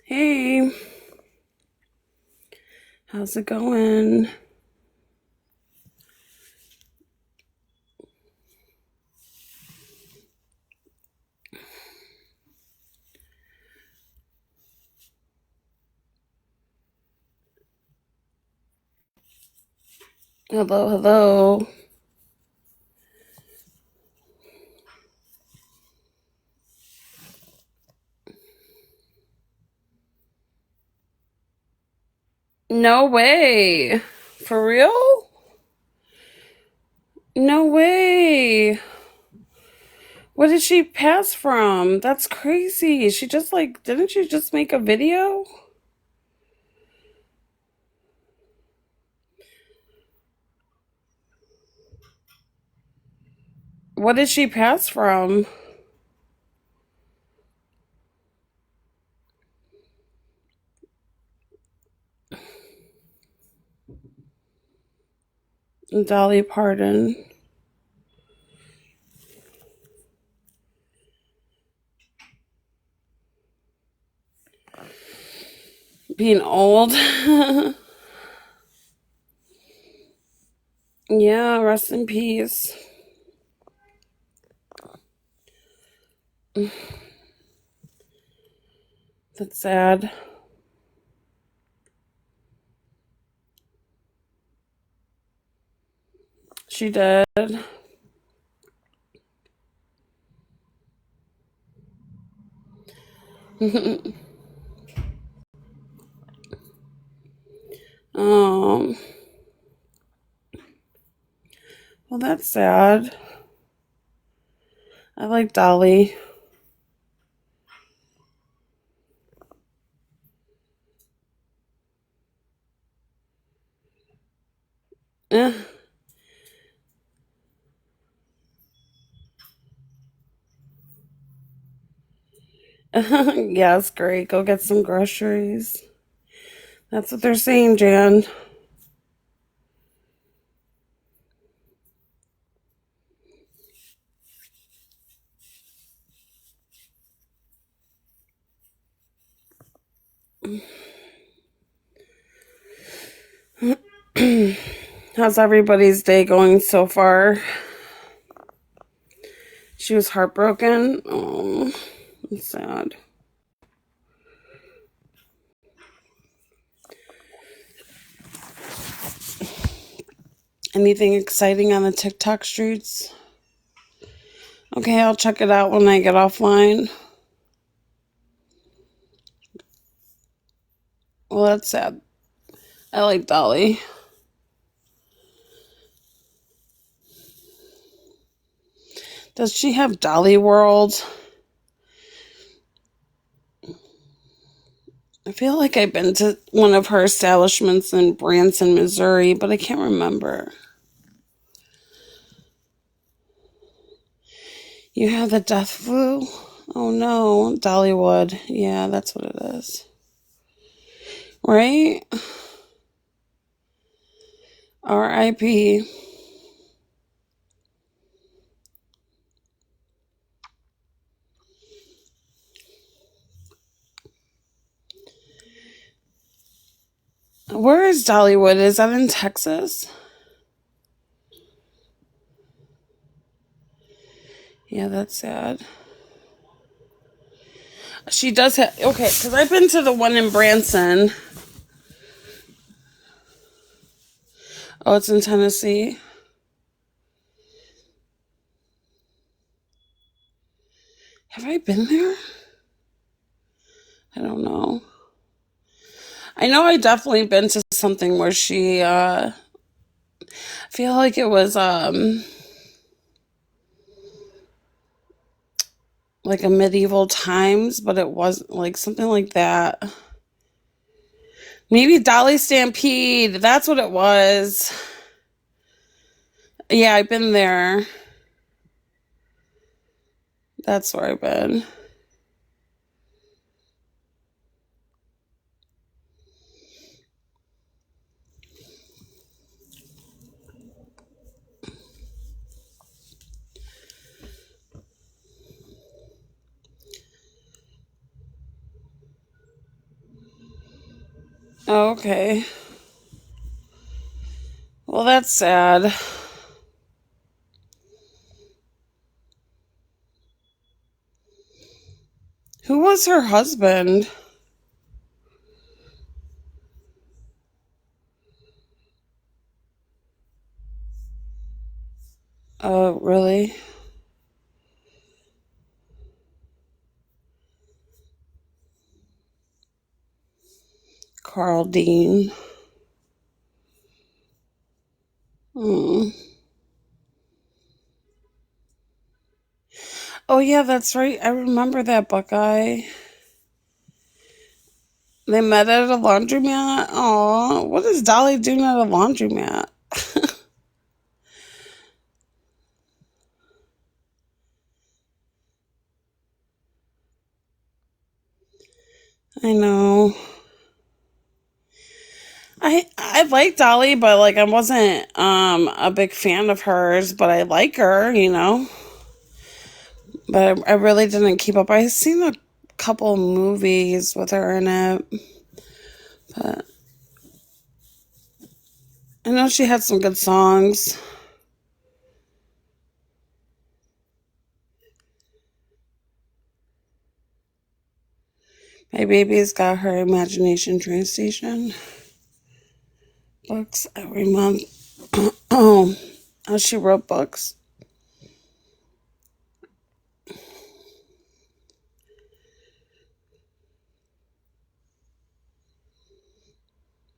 Hey, how's it going? Hello, hello. No way. For real? No way. What did she pass from? That's crazy. She just didn't she just make a video? What did she pass from? Dolly Parton. Being old. Yeah, rest in peace. That's sad. She did. um, well, that's sad. I like Dolly. Eh. Yeah, it's great. Go get some groceries. That's what they're saying, Jan. How's everybody's day going so far? She was heartbroken. Oh, that's sad. Anything exciting on the TikTok streets? Okay, I'll check it out when I get offline. Well, that's sad. I like Dolly. Does she have Dolly World? I feel like I've been to one of her establishments in Branson, Missouri, but I can't remember. You have the death flu? Oh no, Dollywood. Yeah, that's what it is. Right? R.I.P. Where is Dollywood? Is that in Texas? Yeah, that's sad. She does have... Okay, because I've been to the one in Branson. Oh, it's in Tennessee. Have I been there? I don't know. I know I definitely been to something where she, I feel like it was, like a medieval times, but it wasn't like something like that. Maybe Dolly Stampede. That's what it was. Yeah, I've been there. That's where I've been. Oh, okay. Well, that's sad. Who was her husband? Oh, really? Carl Dean. Hmm. Oh, yeah, that's right. I remember that Buckeye. They met at a laundromat. Aw, what is Dolly doing at a laundromat? I know. I like Dolly, but like I wasn't a big fan of hers, but I like her, you know. But I really didn't keep up. I've seen a couple movies with her in it, but I know she had some good songs. My baby's got her imagination train station books every month. Oh, she wrote books.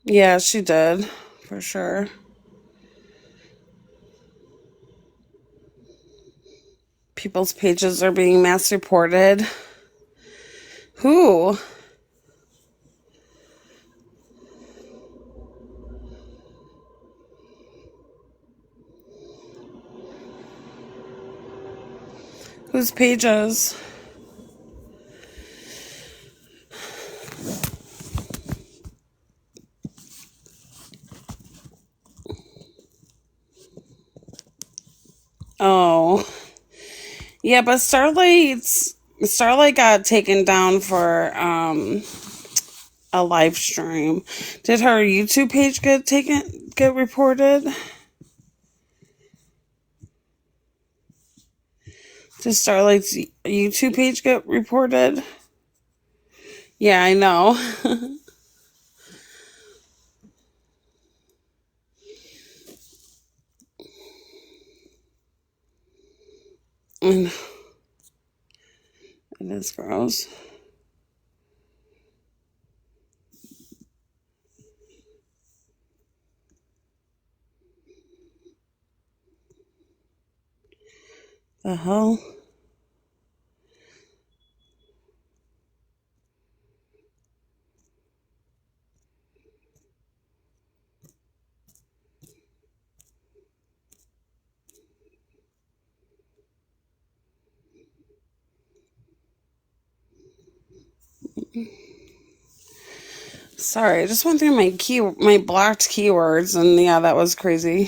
Yeah, she did, for sure. People's pages are being mass reported. Who? Whose pages? Oh. Yeah, but Starlight got taken down for a live stream. Did her YouTube page get reported? Did Starlight's YouTube page get reported? Yeah, I know. It is gross. The hell? Sorry, I just went through my blocked keywords, and yeah, that was crazy.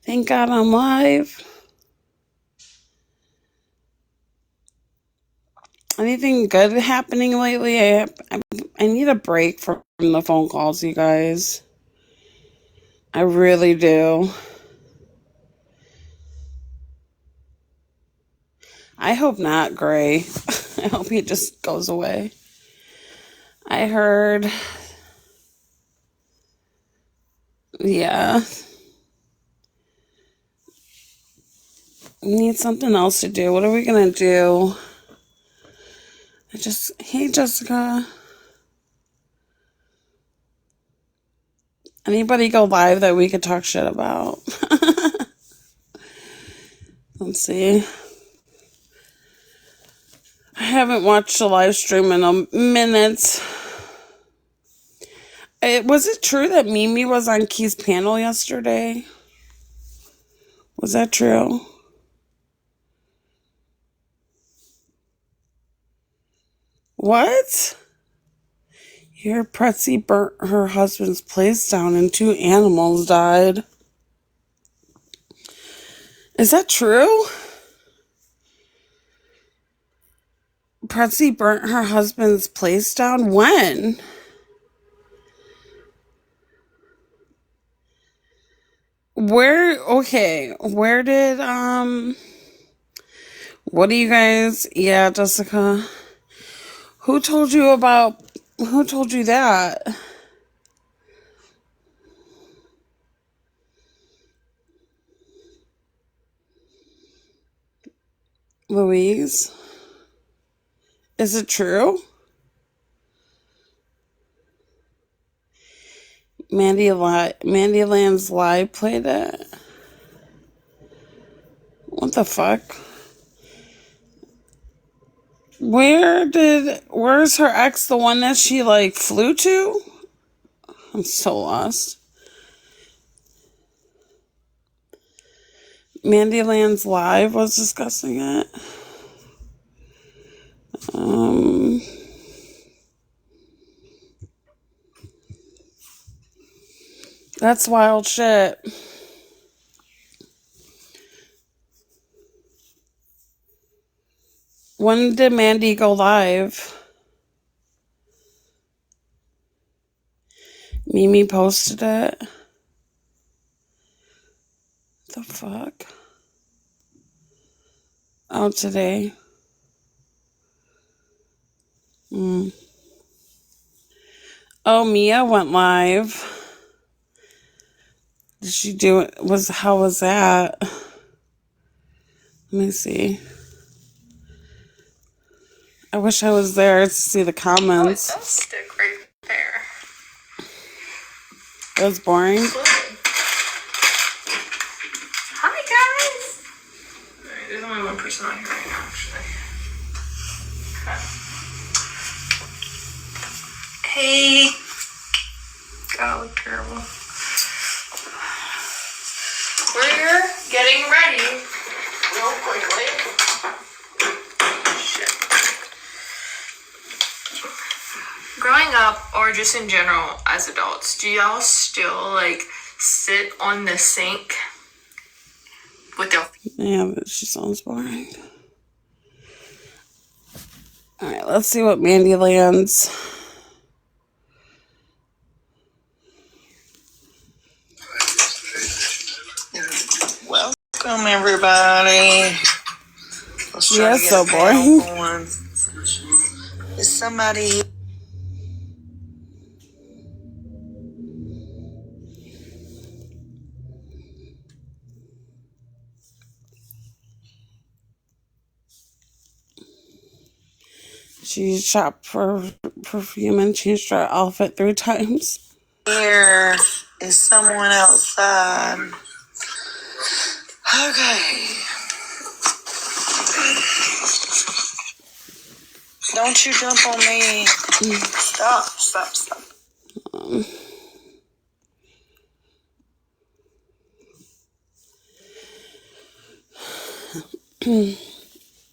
Thank God I'm live. Anything good happening lately? I need a break from the phone calls, you guys. I really do. I hope not, Gray. I hope he just goes away. I heard, yeah, we need something else to do. What are we gonna do? Hey, Jessica. Anybody go live that we could talk shit about? Let's see. I haven't watched a live stream in a minute. Was it true that Mimi was on Key's panel yesterday? Was that true? What? Here, Pretzi burnt her husband's place down and 2 animals died. Is that true? Pretzi burnt her husband's place down? When? Where did, what do you guys, yeah, Jessica, who told you that? Louise? Is it true? Mandy Land's Live played it? What the fuck? Where's her ex, the one that she, like, flew to? I'm so lost. Mandy Land's Live was discussing it. That's wild shit. When did Mandy go live? Mimi posted it. The fuck? Oh, today. Oh, Mia went live. Did she do it? How was that? Let me see. I wish I was there to see the comments. Oh, it does stick right there. It was boring. Hi, guys. Alright, there's only one person on here right now, actually. Hey. Gotta look terrible. We're getting ready real quickly. Shit. Growing up, or just in general as adults, do y'all still like sit on the sink with your... Yeah, but she sounds boring. Alright, let's see what Mandy lands. Welcome, everybody. Let's try to get so a panel boring. going. Is somebody... She shopped for perfume and changed her outfit 3 times. Here is someone outside. Okay. Don't you jump on me. Stop.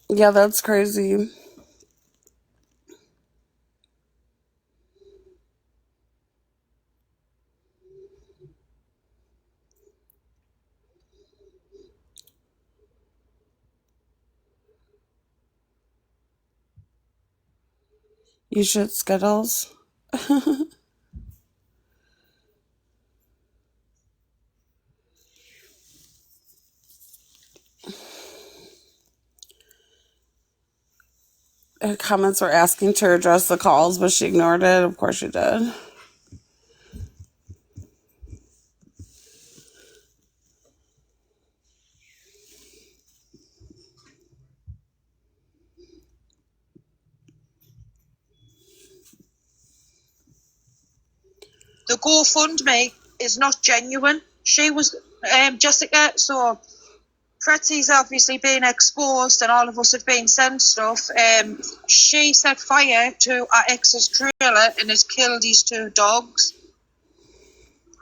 Yeah, that's crazy. You should Skittles. Her comments were asking to address the calls, but she ignored it. Of course she did. The GoFundMe is not genuine. She was Jessica, so Pretty's obviously been exposed and all of us have been sent stuff. She set fire to our ex's trailer and has killed these 2 dogs.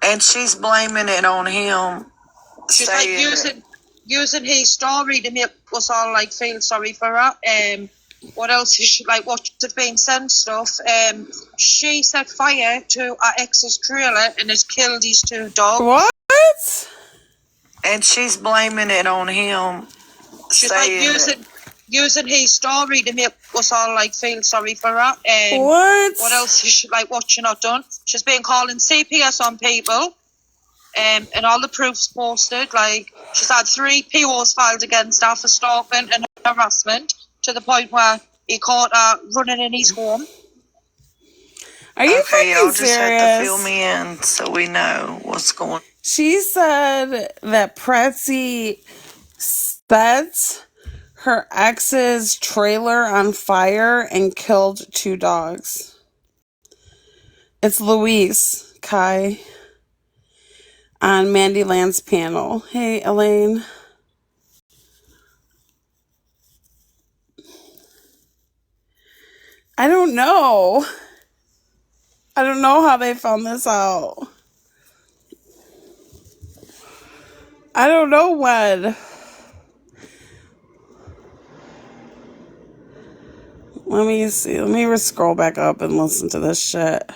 And she's blaming it on him. She's like using his story to make us all like feel sorry for her. What else is she like? What have been sent stuff? She set fire to our ex's trailer and has killed these 2 dogs. What? And she's blaming it on him. She's like using his story to make us all like feel sorry for her. What? What else is she like? What she not done? She's been calling CPS on people. and all the proofs posted. Like, she's had 3 POs filed against her for stalking and harassment, to the point where he caught her running in his home. Are you Okay, y'all fucking just have to fill serious? me in so we know what's going on. She said that Pretzi set her ex's trailer on fire and killed 2 dogs. It's Louise Kai on Mandy Land's panel. Hey, Elaine. I don't know. I don't know how they found this out. I don't know when. Let me see. Let me scroll back up and listen to this shit.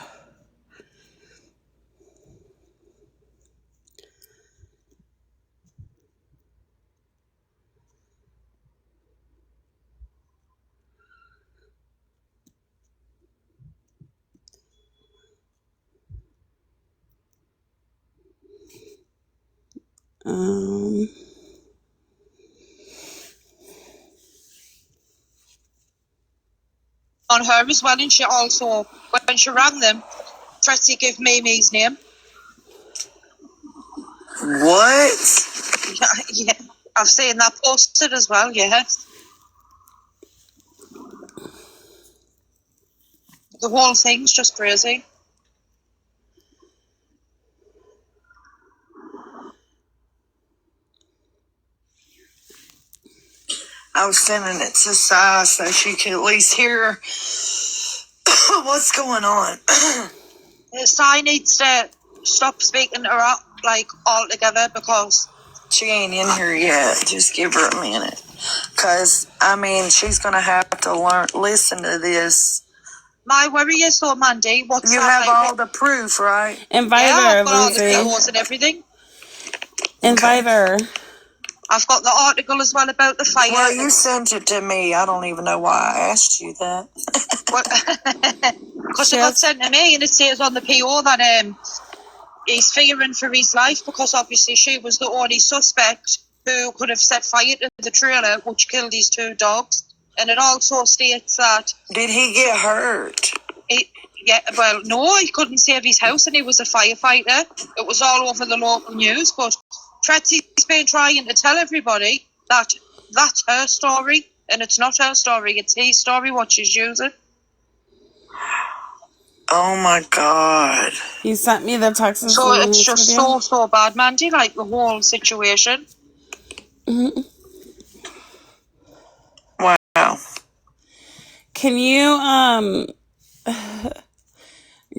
On her as well, and she also, when she rang them, Pretty gave Mimi's name. What? Yeah, I've seen that posted as well, yeah. The whole thing's just crazy. I was sending it to Sai so she could at least hear what's going on. Sai needs to stop speaking to her, like, altogether, because She ain't in here yet. Just give her a minute. Because, I mean, she's going to have to listen to this. my worry is, though, Mandy, what's You have all the proof, right? Invite yeah, her, I've got all the Lindsay. POs and everything. Invite her. I've got the article as well about the fire. Well, you sent it to me. I don't even know why I asked you that. Because it got sent to me, and it says on the PO that he's fearing for his life, because obviously she was the only suspect who could have set fire to the trailer, which killed his 2 dogs. And it also states that... Did he get hurt? No, he couldn't save his house, and he was a firefighter. It was all over the local news, but Tretsy's been trying to tell everybody that that's her story, and it's not her story, it's his story, what she's using. Oh my God. He sent me the text. So it's just so bad, Mandy, like the whole situation. Mm-hmm. Wow. Can you,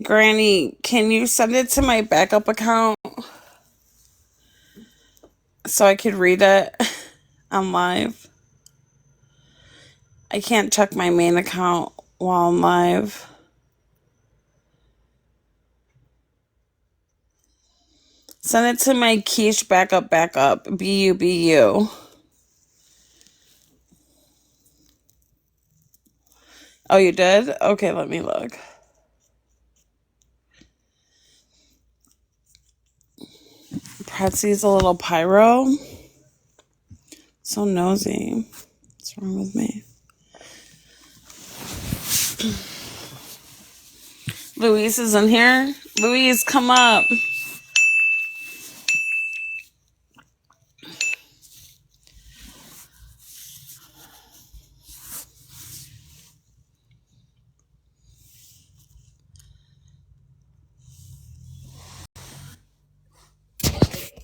Granny, can you send it to my backup account so I could read it on live? I can't check my main account while I'm live. Send it to my Kesh backup, BUBU. Oh, you did? Okay, let me look. Pretzy's a little pyro. So nosy. What's wrong with me? Louise is in here. Louise, come up.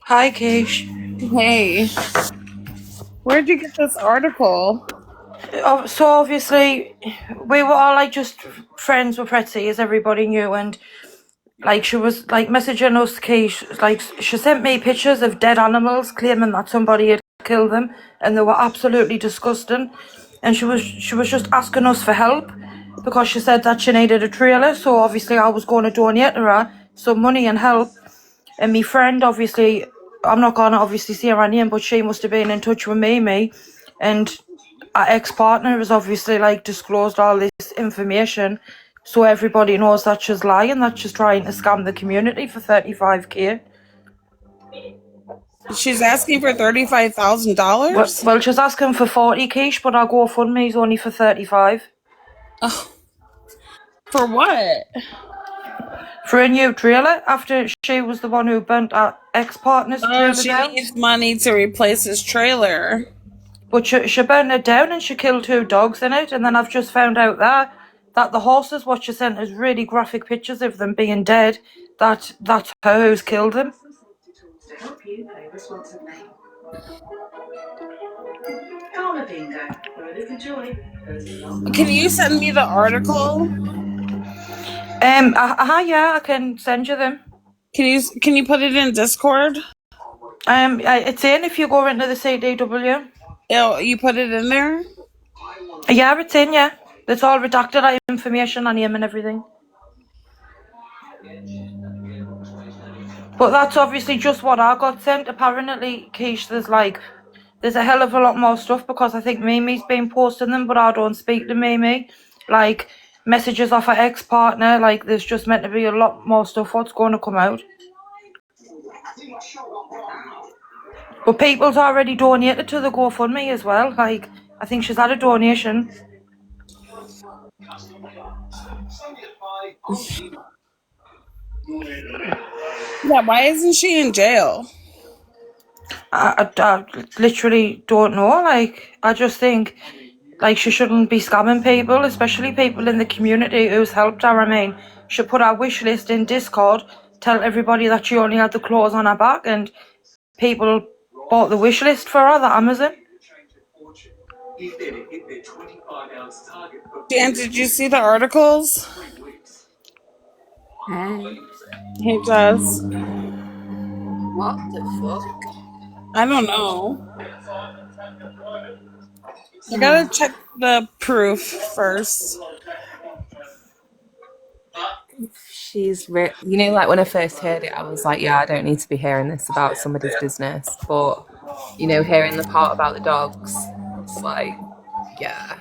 Hi, Kesh. Hey. Where'd you get this article? So obviously, we were all like just friends with Pretty, as everybody knew, and like she was like messaging us, Kesh, like she sent me pictures of dead animals, claiming that somebody had killed them, and they were absolutely disgusting. And she was just asking us for help because she said that she needed a trailer. So obviously, I was going to donate to her some money and help. And my friend, obviously, I'm not gonna obviously say her name, but she must have been in touch with Mimi, and our ex-partner has obviously like disclosed all this information, so everybody knows that she's lying, that she's trying to scam the community for 35k. She's asking for Well, $35,000. well, she's asking for 40 Kesh, but our GoFundMe is only for 35. Oh, for what? For a new trailer, after she was the one who burnt our ex-partner's Oh, trailer she down. needs money to replace his trailer. But she burned it down and she killed 2 dogs in it. And then I've just found out that the horses, what she sent us really graphic pictures of them being dead, that's her who's killed them. Can you send me the article? Yeah, I can send you them. Can you put it in Discord? It's in if you go into the CDW. Oh, you put it in there? Yeah, it's in, yeah. It's all redacted information on him and everything. But that's obviously just what I got sent. Apparently, Kesh, there's a hell of a lot more stuff because I think Mimi's been posting them, but I don't speak to Mimi. Like, messages off her ex-partner, like, there's just meant to be a lot more stuff what's going to come out. But people's already donated to the GoFundMe as well. Like, I think she's had a donation. Yeah, why isn't she in jail? I literally don't know. Like, I just think, like, she shouldn't be scamming people, especially people in the community who's helped her. I mean, she put her wish list in Discord, tell everybody that she only had the clothes on her back, and people bought the wish list for her, the Amazon. Dan, did you see the articles? Hey. Hey, Jess. What the fuck? I don't know. I gotta check the proof first. You know, like when I first heard it, I was like, yeah, I don't need to be hearing this about somebody's business. But, you know, hearing the part about the dogs, it's like, yeah.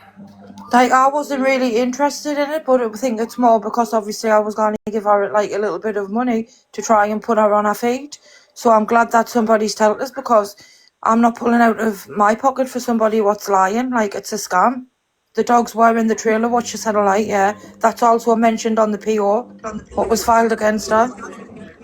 Like, I wasn't really interested in it, but I think it's more because obviously I was going to give her like a little bit of money to try and put her on her feet. So I'm glad that somebody's told us because I'm not pulling out of my pocket for somebody what's lying. Like, it's a scam. The dogs were in the trailer, what she said, like, yeah. That's also mentioned on the PO, what was filed against her.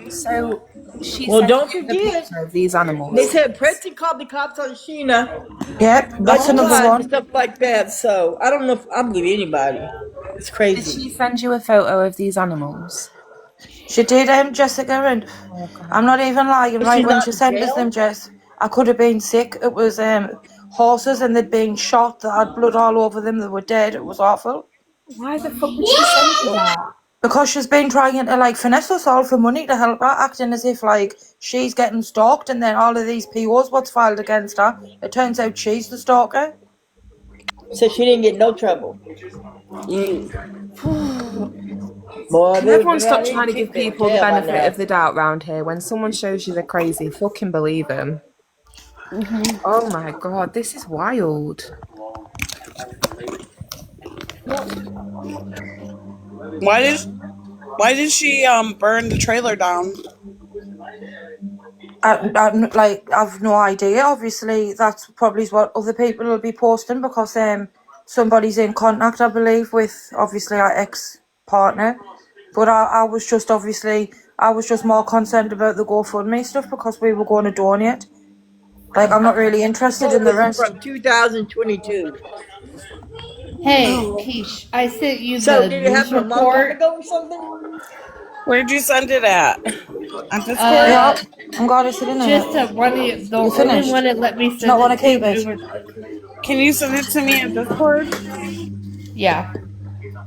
So she Well, sent don't you the forget, picture of these animals. they said Pretty called the cops on Sheena Yep, a bunch that's of another times and one. stuff like that. So I don't know if I believe anybody. It's Did crazy. she send you a photo of these animals? She did, Jessica, and Oh, God. I'm not even lying, But right? she's When not she in sent us them, jail. Jess, I could have been sick. It was horses and they'd been shot that had blood all over them. They were dead. It was awful. Why the fuck would she send you that? Because she's been trying to like finesse us all for money to help her, acting as if like she's getting stalked, and then all of these POs what's filed against her. It turns out she's the stalker. So she didn't get no trouble. Boy, Can they everyone would stop not need trying to to give kick me in people the jail by benefit now. of the doubt round here? When someone shows you they're crazy, fucking believe them. Oh my God, this is wild. Why did she burn the trailer down? I've no idea. Obviously, that's probably what other people will be posting because somebody's in contact, I believe, with obviously our ex-partner. But I was just more concerned about the GoFundMe stuff because we were going to donate. Like, I'm not really interested in Quote the was rest. from 2022. Hey, Kesh, I sent you So the did it news happen a long time report. ago or something? Where'd you send it at? On Discord? Yeah, Uh, I'm glad it's in there. just the You only finished? one it let me Do you not send want it to keep to. it? It was, Can you send it to me on Discord? yeah.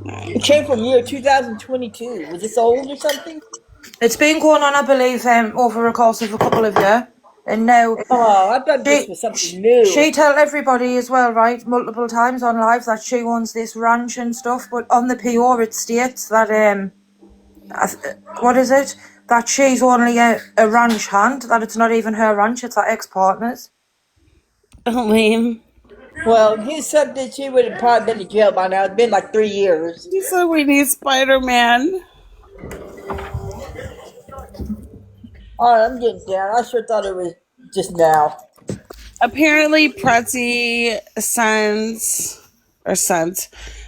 It came from year 2022. Was this old or something? It's been going on, I believe, over a course of a couple of years. And now Oh, I thought this she was something new. she tell everybody as well, right, multiple times on live that she owns this ranch and stuff. But on the PO it states that what is it? That she's only a ranch hand. That it's not even her ranch. It's her ex-partner's. Lame. Well, he said that she would have probably been in jail by now. It's been like 3 years. She said we need Spider-Man. All right, I'm getting down. I sure thought it was just now. Apparently, Pretzi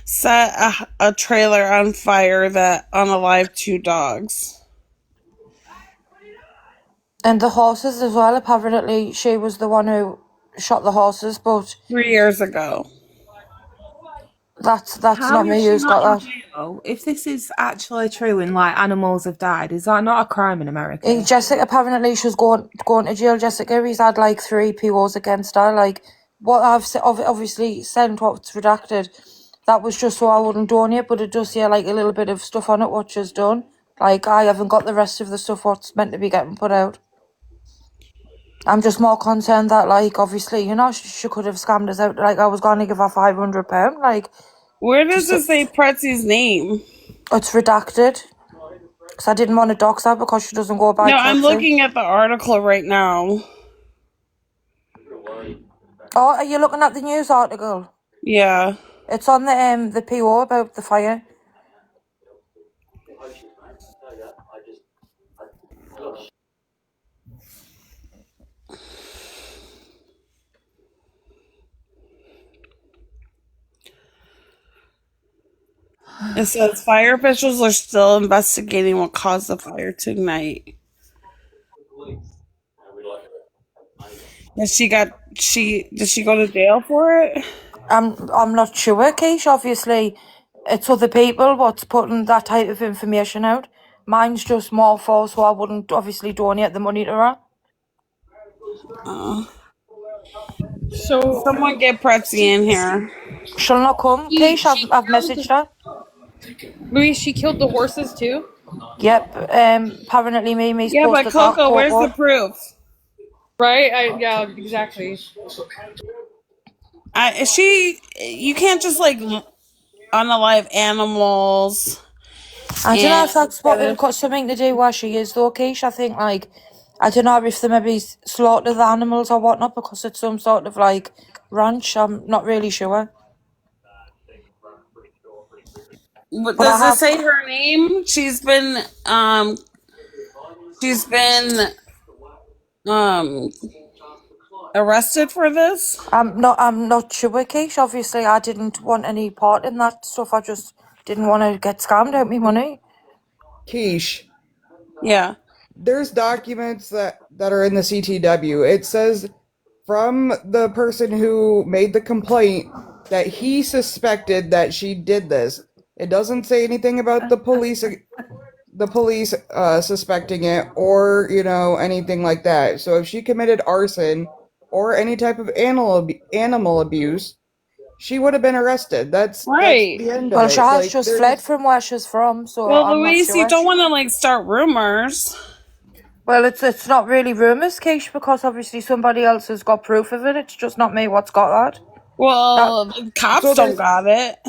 set a trailer on fire that unalived 2 dogs. And the horses as well. Apparently, she was the one who shot the horses, but 3 years ago. that's How not is me she who's not in got that. jail? If this is actually true and like animals have died, is that not a crime in America? Jessica, apparently she was going to jail. Jessica, he's had like 3 POs against her. Like what I've obviously sent what's redacted. That was just so I wouldn't donate, but it does say like a little bit of stuff on it what she's done. Like I haven't got the rest of the stuff what's meant to be getting put out. I'm just more concerned that like obviously she could have scammed us out. Like I was going to give her £500. Like Where does just it say Pretzi's name? it's redacted because I didn't want to dox her because she doesn't go by No, I'm Pretzi. looking at the article right now. Oh, are you looking at the news article? Yeah. It's on the PO about the fire. It says fire officials are still investigating what caused the fire to ignite. Did she go to jail for it? I'm not sure, Kesh. Obviously, it's other people what's putting that type of information out. Mine's just more for so I wouldn't obviously donate the money to her. So Someone get Pretzi in here. She'll not come, Kesh. I've messaged her. Louise, she killed the horses too. Yep. Apparently Mimi's Yeah, but posted that Coco, court where's the order. proof? Right? Yeah, exactly. You can't just like unalive animals. I don't know if And that's what it got something to do where she is though, Keish. I think like I don't know if they maybe slaughter the animals or whatnot because it's some sort of like ranch. I'm not really sure. But I does it have say her name? She's been arrested for this. I'm not sure, Keish. Obviously I didn't want any part in that stuff. I just didn't want to get scammed out me money. Quiche, Yeah. there's documents that are in the CTW. It says from the person who made the complaint that he suspected that she did this. It doesn't say anything about the police suspecting it or anything like that. So if she committed arson or any type of animal abuse, she would have been arrested. That's Right. the end of Well, she it. has Like just fled there's from where she's from, so Well, I'm not Louise, you sure. don't want to like start rumors. Well, it's not really rumours, Keish, because obviously somebody else has got proof of it. It's just not me what's got that. Well, the cops so don't there's got it.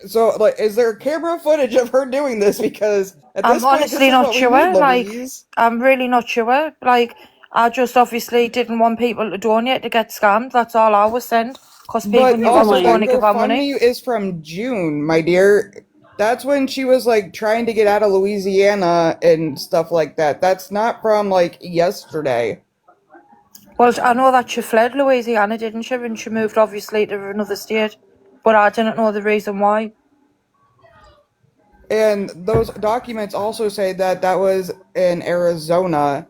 so like is there camera footage of her doing this? Because at I'm this point this honestly is not what we need, sure. Like, Louise. I'm really not sure. Like, I just obviously didn't want people to donate to get scammed. That's all I was saying. Because people But knew I also was going that to give her money. GoFundMe is from June, my dear. That's when she was like trying to get out of Louisiana and stuff like that. That's not from like yesterday. Well, I know that she fled Louisiana, didn't she? And she moved obviously to another state. But I didn't know the reason why. And those documents also say that that was in Arizona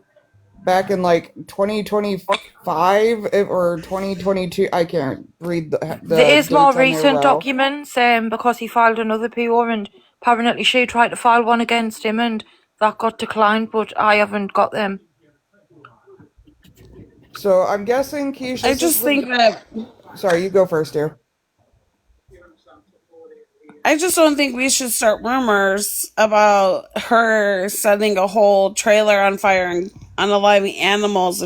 back in like 2025 or 2022. I can't read There the is more dates on there recent well. documents, because he filed another PO and apparently she tried to file one against him and that got declined, but I haven't got them. So I'm guessing, Keish, I this is just think that Sorry, you go first, dear. I just don't think we should start rumors about her setting a whole trailer on fire and unaliving animals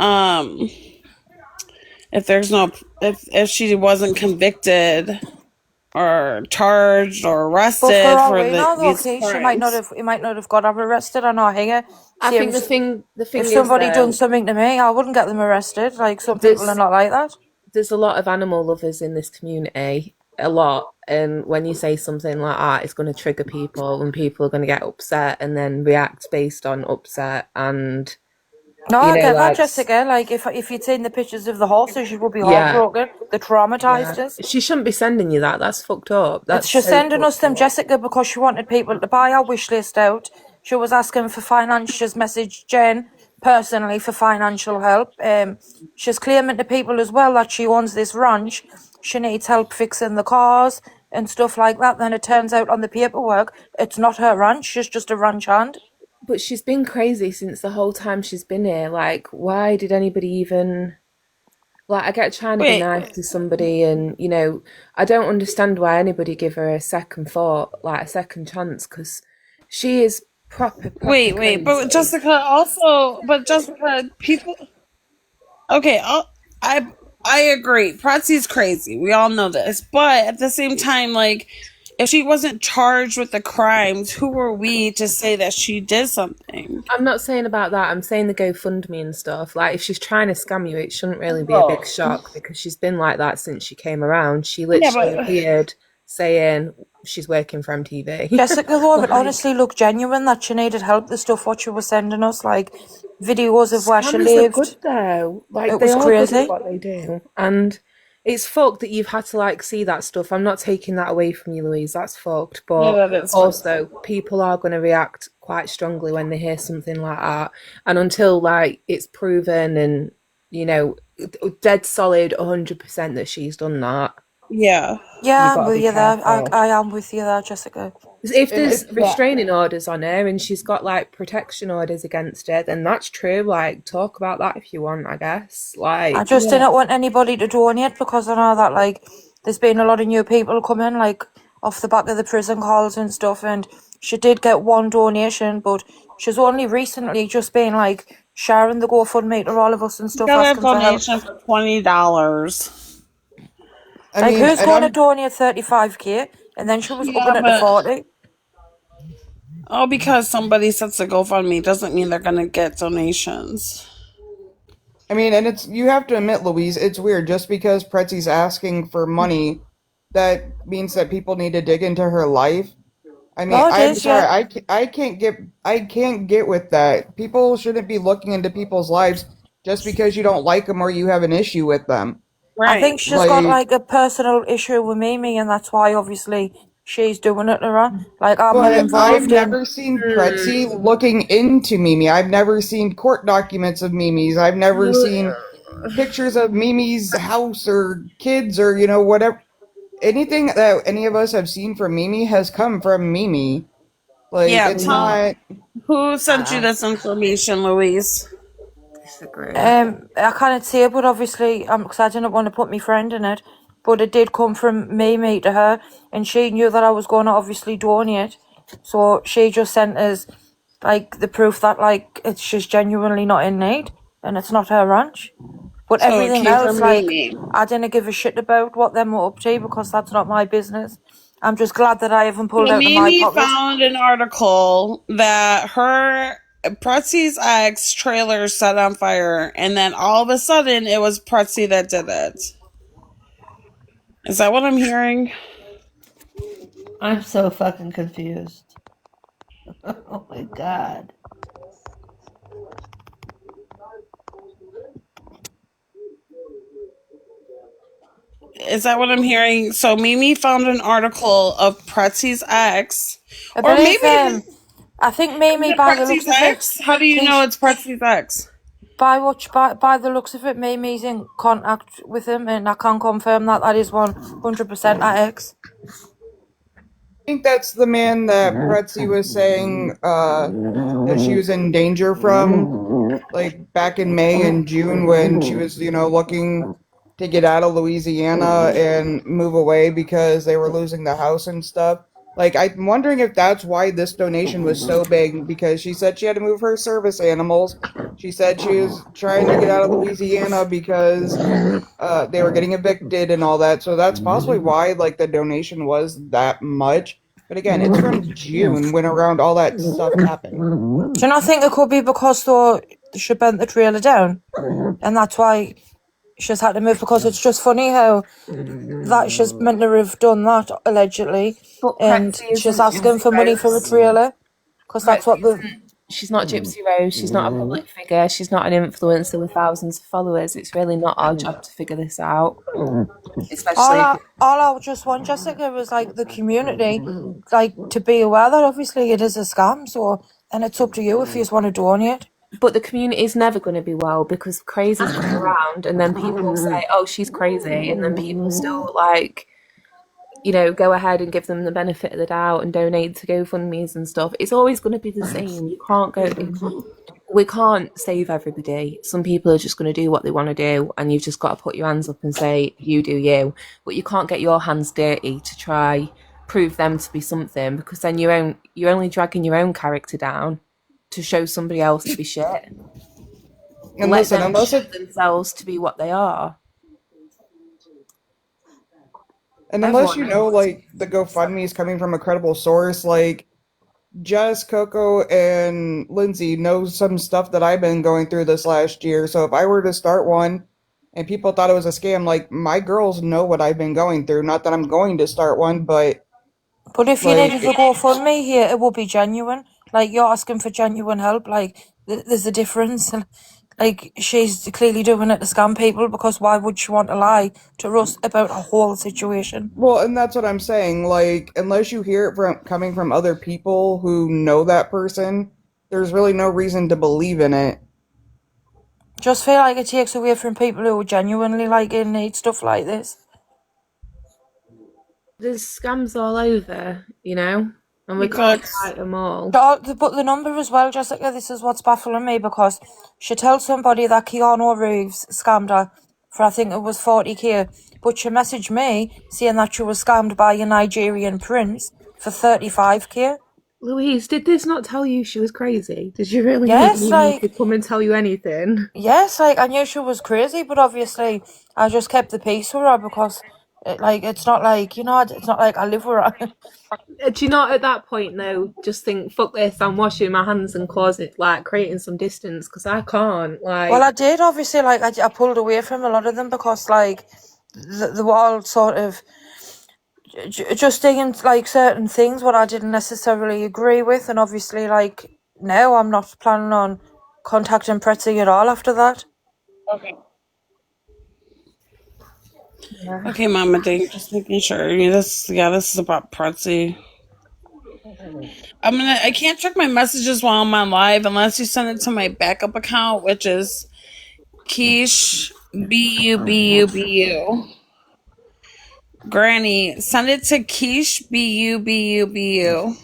um if she wasn't convicted or charged or But for arrested all for we know, though, these okay, crimes. he might not have got arrested. I know here. I See, think the thing if is somebody done though, something to me, I wouldn't get them arrested. Like some people are there's not like that. there's a lot of animal lovers in this community, a lot, And when you say something like that, it's going to trigger people, and people are going to get upset and then react based on upset. And No, you I know, get that, like, Jessica. Like, if you'd seen the pictures of the horses, you would be yeah, heartbroken. They traumatized yeah, us. she shouldn't be sending you that. That's fucked up. It's That's just so sending us fucked them, up. Jessica, because she wanted people to buy our wish list out. She was asking for finance. She's messaged Jen personally for financial help. She's claiming to people as well that she owns this ranch. She needs help fixing the cars and stuff like that. Then it turns out on the paperwork, it's not her ranch. She's just a ranch hand. But she's been crazy since the whole time she's been here. Like, why did anybody even like? I get trying to be Wait, nice to somebody, and you know, I don't understand why anybody give her a second thought, like a second chance, because she is proper wait, but crazy. Jessica, people. Okay, I I agree. Pretzi's crazy. We all know this, but at the same time, like, if she wasn't charged with the crimes, who were we to say that she did something? I'm not saying about that. I'm saying the GoFundMe and stuff. Like, if she's trying to scam you, it shouldn't really be a big Oh, shock because she's been like that since she came around. She yeah, literally but appeared saying she's working for MTV. Jessica, though, it Like, honestly looked genuine that she needed help. The stuff what she was sending us, like videos of where she scammers are good lived. though. Like, It they was are good at crazy. what they do. And it's fucked that you've had to like see that stuff. I'm not taking that away from you, Louise. That's fucked. yeah, But that is fun. also, people are going to react quite strongly when they hear something like that. And until like it's proven and you know, dead solid 100% that she's done that, Yeah. you Yeah, I'm got to with be you there. careful. I am with you there, Jessica. If And there's it's restraining orders on her and she's got like protection orders against her, then that's true. Like, talk about that if you want, I guess. I Like, just didn't want anybody to donate because I know that like there's been a lot of new people coming like off the back of the prison calls and stuff, and she did get one donation, but she's only recently just been like sharing the GoFundMe to all of us and She stuff got a asking for help. donation for $20. I Like, mean, who's and going to I'm donate 35k and then she was Yeah, upping it to but 40? because somebody sets a GoFundMe doesn't mean they're gonna get donations. I mean, and it's you have to admit, Louise, it's weird. Just because Pretzi's asking for money, that means that people need to dig into her life. I mean, No, it I'm is, sorry, yeah. I can't get with that. People shouldn't be looking into people's lives just because you don't like them or you have an issue with them. I think Right. she's got Like, like a personal issue with Mimi, and that's why obviously she's doing it to her. Like, I'm not but I've involved in. never seen Pretzi looking into Mimi. I've never seen court documents of Mimi's. I've never seen pictures of Mimi's house or kids or whatever. Anything that any of us have seen from Mimi has come from Mimi. Like, Yeah, it's tell not. who sent you Uh, this information, Louise? disagree. I can't say, but obviously, because I didn't want to put my friend in it, but it did come from Mimi to her, and she knew that I was going to obviously donate, so she just sent us like the proof that like she's genuinely not in need, and it's not her ranch. But So it everything came else, from like, Mimi. I didn't give a shit about what them were up to because that's not my business. I'm just glad that I haven't pulled So out of my Mimi pocket. found an article that her Pretzi's ex trailer set on fire, and then all of a sudden it was Pretzi that did it. Is that what I'm hearing? I'm so fucking confused. Oh my god. Is that what I'm hearing? So Mimi found an article of Pretzi's ex, I or maybe believe, is I think Mimi, it by the Pretzi's looks of it, ex? How do you know Keish, it's Pretzi's ex? by the looks of it, Mimi's in contact with him, and I can confirm that that is 100% our ex. I think that's the man that Pretzi was saying that she was in danger from, like back in May and June when she was, looking to get out of Louisiana and move away because they were losing the house and stuff. Like, I'm wondering if that's why this donation was so big because she said she had to move her service animals. She said she was trying to get out of Louisiana because they were getting evicted and all that. So that's possibly why like the donation was that much. But again, it's from June when around all that stuff happened. Do you not think it could be because though she bent the trailer down, and that's why she's had to move because it's just funny how that she's meant to have done that allegedly, But and Pretsy she's isn't asking Gypsy for money for a Rose. trailer because that's what Pretsy the. isn't. She's not Gypsy Rose. She's not a public figure. She's not an influencer with thousands of followers. It's really not our job to figure this out, especially if All I just want, Jessica, was like the community, like to be aware that obviously it is a scam. So then it's up to you if you just want to donate. but the community is never going to be well because crazies go around and then people say, oh, she's crazy. And then people still like, go ahead and give them the benefit of the doubt and donate to GoFundMe's and stuff. It's always going to be the same. We can't save everybody. Some people are just going to do what they want to do, and you've just got to put your hands up and say, you do you. But you can't get your hands dirty to try prove them to be something, because then you're only dragging your own character down to show somebody else to be shit. And Let listen, them unless show it themselves to be what they are. and unless Everyone you know, knows. like, the GoFundMe is coming from a credible source, like Jess, Coco, and Lindsay know some stuff that I've been going through this last year. So if I were to start one and people thought it was a scam, like, my girls know what I've been going through. Not that I'm going to start one, but But if you like, needed to go fund me here, it would be genuine. Like you're asking for genuine help. Like there's a difference. Like she's clearly doing it to scam people because why would she want to lie to us about a whole situation? well, and that's what I'm saying. Like, unless you hear it from coming from other people who know that person, there's really no reason to believe in it. Just feel like it takes away from people who genuinely like it and need stuff like this. There's scams all over, and we can't Because fight them all. But the number as well, Jessica, this is what's baffling me because she tells somebody that Keanu Reeves scammed her for I think it was 40k, but she messaged me saying that she was scammed by a Nigerian prince for 35k. Louise, did this not tell you she was crazy? Did you really not Yes, need me to come and tell you anything? yes, I knew she was crazy, but obviously I just kept the peace with her because, it's not like, it's not like I live with her. Do you not at that point though just think, fuck this, I'm washing my hands and closet, like creating some distance, because I can't, Well, I did, obviously, I pulled away from a lot of them because, they were all sort of just saying, certain things what I didn't necessarily agree with, and obviously, now I'm not planning on contacting Pretty at all after that. okay, Mama Ding, just making sure. This is about Pretzi. I can't check my messages while I'm on live unless you send it to my backup account, which is Kesh BUBUBU. Granny, send it to Kesh BUBUBU.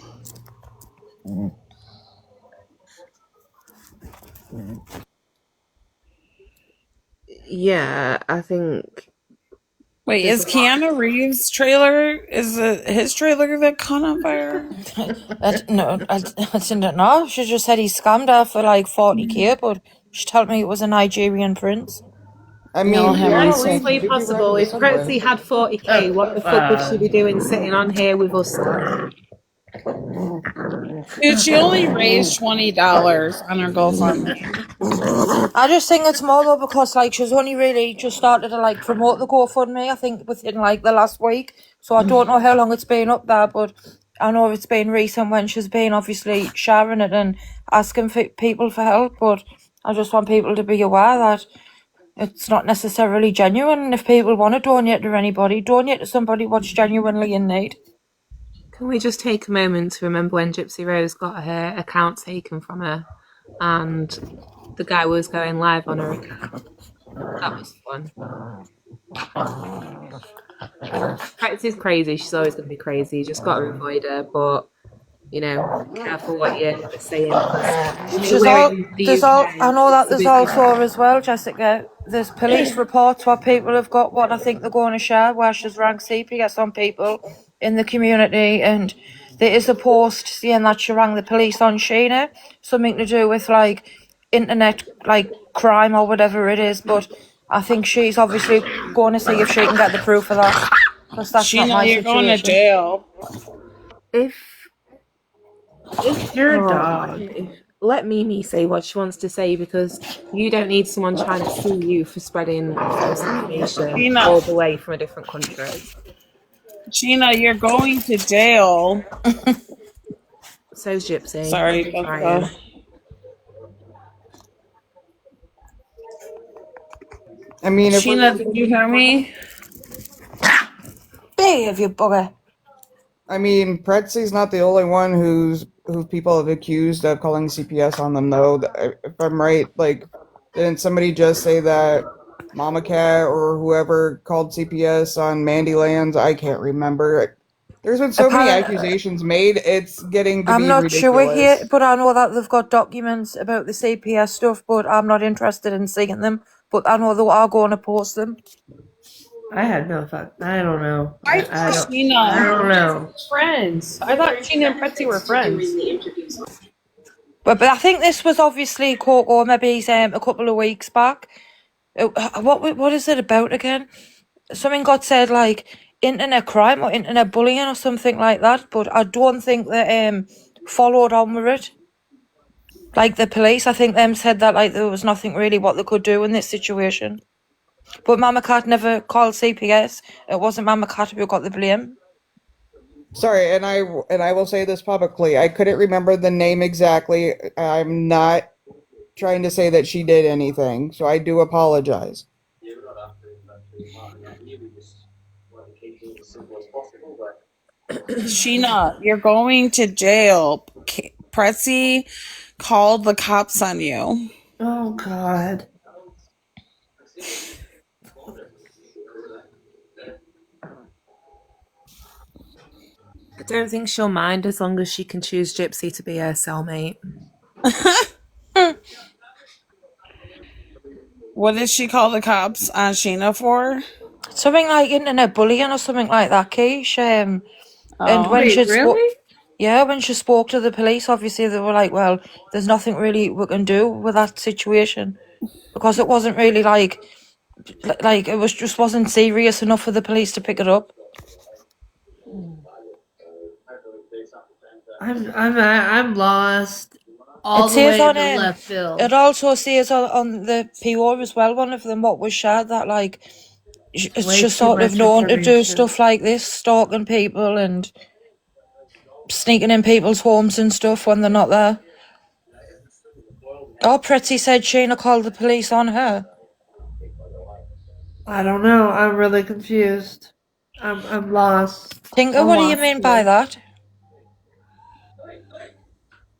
Yeah, I think Wait, there's is a lot. Keanu Reeves' trailer? Is it his trailer that caught on fire? No, I didn't know. She just said he scammed her for 40k, but she told me it was a Nigerian prince. I No, mean, hang on a Keanu It's Reeves way second. did be riding possible. the If subway. Pretzi had 40k, what the fuck would she be doing sitting on here with us still? Dude, she only raised $20 on her GoFundMe. I just think it's more though because she's only really just started to promote the GoFundMe. I think within the last week, so I don't know how long it's been up there, but I know it's been recent when she's been obviously sharing it and asking for people for help. But I just want people to be aware that it's not necessarily genuine. And if people want to donate to anybody, donate to somebody what's genuinely in need. Can we just take a moment to remember when Gypsy Rose got her account taken from her and the guy was going live on her account? That was fun. Pretzi's crazy. She's always going to be crazy. You just got to avoid her, but careful what you're saying. There's all, I know that there's also as well, Jessica, there's police reports where people have got what I think they're going to share, where she's ranked CPS on people in the community, and there is a post saying that she rang the police on Sheena, something to do with internet crime or whatever it is, but I think she's obviously going to see if she can get the proof of that, because that's not my Sheena, you're going to situation. jail. If You're a oh, dog. let Mimi say what she wants to say, because you don't need someone trying to sue you for spreading false information Sheena, all the way from a different country. Sheena, you're going to jail. So's Gypsy. Sorry, I'm trying. I mean, if we're Sheena, did you hear me? Behave, you bugger. I mean, Pretzi's not the only one who people have accused of calling CPS on them, though. If I'm right, like, didn't somebody just say that Mama Cat or whoever called CPS on Mandy Lands? I can't remember. There's been so many Apparently, accusations made, it's getting to I'm be not sure here, ridiculous. but I know that they've got documents about the CPS stuff, but I'm not interested in seeing them. But I know they are going to post them. I had no fuck. I don't know. Hi, I don't. I Sheena. don't know. Friends. I thought Sheena and Pretzi were friends. But I think this was obviously Coco maybe a couple of weeks back. What is it about again? Something got said like internet crime or internet bullying or something like that. But I don't think they followed on with it. Like the police, I think them said that like there was nothing really what they could do in this situation. But Mama Cat never called CPS. It wasn't Mama Cat who got the blame. Sorry, and I will say this publicly. I couldn't remember the name exactly. I'm not trying to say that she did anything, so I do apologize. Sheena, you're going to jail. Pretzi called the cops on you. Oh God. I don't think she'll mind as long as she can choose Gypsy to be her cellmate. What did she call the cops on Sheena for? Something like internet bullying or something like that, Kesh. And when Wait, really? when she spoke to the police, obviously they were like, "Well, there's nothing really we can do with that situation because it wasn't really like it was just wasn't serious enough for the police to pick it up." I'm lost all It the says way on into left it field. also says on the PO as well. One of them what was shared that like it's Way just too sort of much known to do information. stuff like this, stalking people and sneaking in people's homes and stuff when they're not there. Oh, Pretty said Sheena called the police on her. I don't know. I'm really confused. I'm lost. Tinker, I'm what do you lost mean by here. that?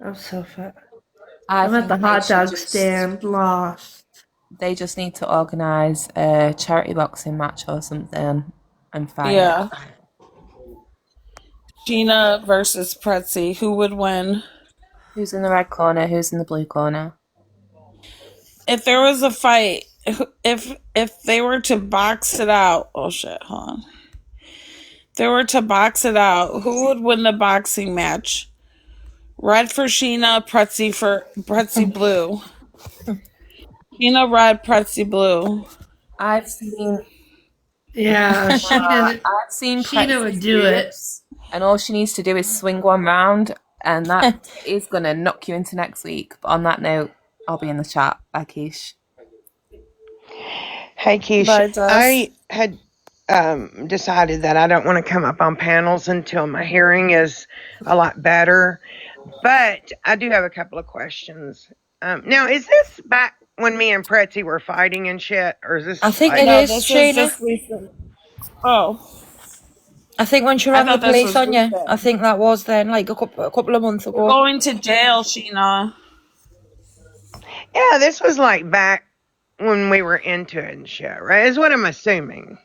I'm so fat. I I'm at think the hot dog stand, lost. they just need to organise a charity boxing match or something and fight. Yeah. Sheena versus Pretzi. Who would win? Who's in the red corner? Who's in the blue corner? If there was a fight, if they were to box it out, oh shit, hold on. If they were to box it out, who would win the boxing match? Red for Sheena, Pretzi blue. Sheena red, Pretzi blue. I've seen Yeah, I've seen Sheena would Pretzi's do it. moves, and all she needs to do is swing one round, and that is gonna knock you into next week. But on that note, I'll be in the chat. Bye, Keish. Hey, Keish. Bye, Jess. I had decided that I don't want to come up on panels until my hearing is a lot better. But I do have a couple of questions. Now, is this back when me and Pretzi were fighting and shit, or is this? I think like, it No, is, this is Sheena. just recent. Oh, I think when she I rang the thought this police was on you, recent. I think that was then, like a couple of months You're ago. going to jail, Sheena. Yeah, this was like back when we were into it and shit, right? Is what I'm assuming,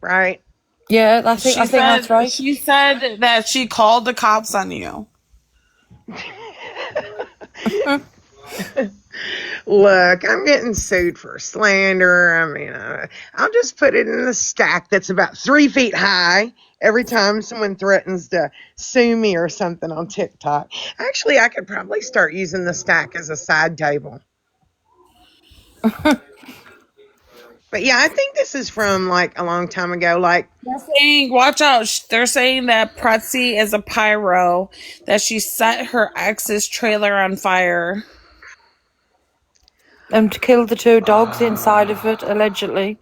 right? Yeah, I think that's right. She said that she called the cops on you. Look, I'm getting sued for slander. I mean, I'll just put it in a stack that's about 3 feet high every time someone threatens to sue me or something on TikTok. Actually, I could probably start using the stack as a side table. But yeah, I think this is from like a long time ago. Like, They're saying, watch out. They're saying that Pretzi is a pyro, that she set her ex's trailer on fire. And killed the 2 dogs inside of it, allegedly.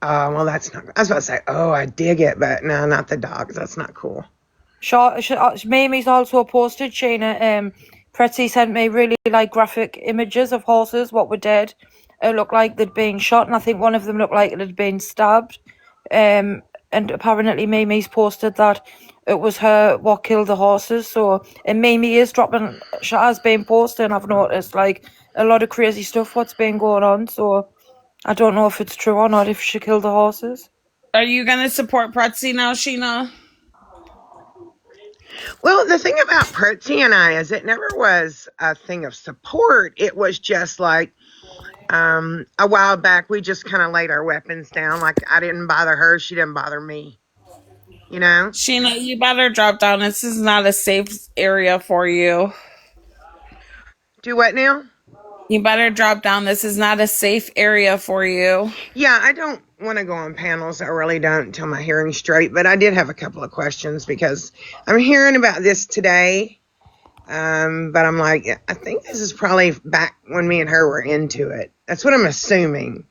oh, well, that's not. I was about to say, oh, I dig it, but no, not the dogs. That's not cool. Mamie's also posted, Sheena, Pretzi sent me really like graphic images of horses, what were dead. It looked like they'd been shot, and I think one of them looked like it had been stabbed. And apparently Mimi's posted that it was her what killed the horses. So, and Mimi is dropping, she has been posting, I've noticed, like, a lot of crazy stuff what's been going on. So, I don't know if it's true or not, if she killed the horses. Are you going to support Pretzi now, Sheena? Well, the thing about Pretzi and I is it never was a thing of support. It was just like a while back, we just kind of laid our weapons down. Like, I didn't bother her. She didn't bother me. You know? Sheena, you better drop down. This is not a safe area for you. Do what now? You better drop down. This is not a safe area for you. Yeah, I don't want to go on panels. I really don't until my hearing's straight. But I did have a couple of questions because I'm hearing about this today. But I'm like, I think this is probably back when me and her were into it. That's what I'm assuming.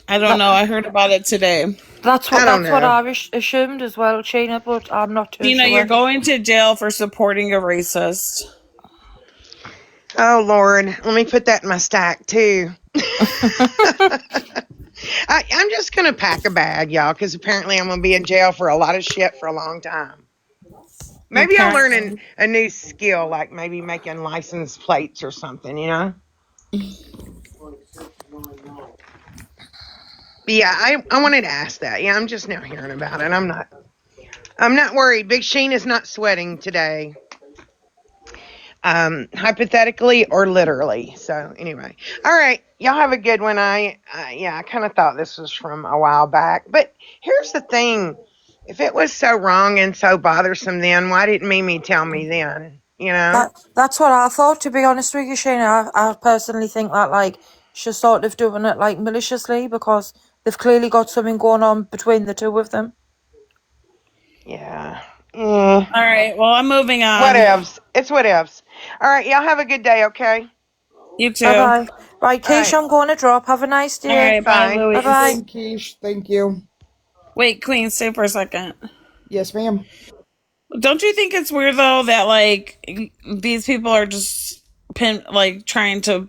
I don't know. I heard about it today. That's what I assumed as well, Sheena, but I'm not too sure. You're going to jail for supporting a racist. Oh, Lord. Let me put that in my stack, too. I'm just going to pack a bag, y'all, because apparently I'm going to be in jail for a lot of shit for a long time. Maybe I'll learn a new skill, like maybe making license plates or something, you know? But yeah, I wanted to ask that. Yeah, I'm just now hearing about it. I'm not worried. Big Sheen is not sweating today. Hypothetically or literally. So anyway, all right, y'all have a good one. I kind of thought this was from a while back, but here's the thing: if it was so wrong and so bothersome, then why didn't Mimi tell me then? You know, that's what I thought. To be honest with you, Shane, I personally think that like she's sort of doing it like maliciously because they've clearly got something going on between the 2 of them. Yeah. All right. Well, I'm moving on. Whatevs. It's whatevs. All right. Y'all have a good day. Okay. You too. Bye bye. Right, Kesh, I'm going to drop. Have a nice day. All right. Bye, Louise. Bye bye. Kesh, thank you. Wait, Queen, stay for a second. Yes, ma'am. Don't you think it's weird though that like these people are just trying to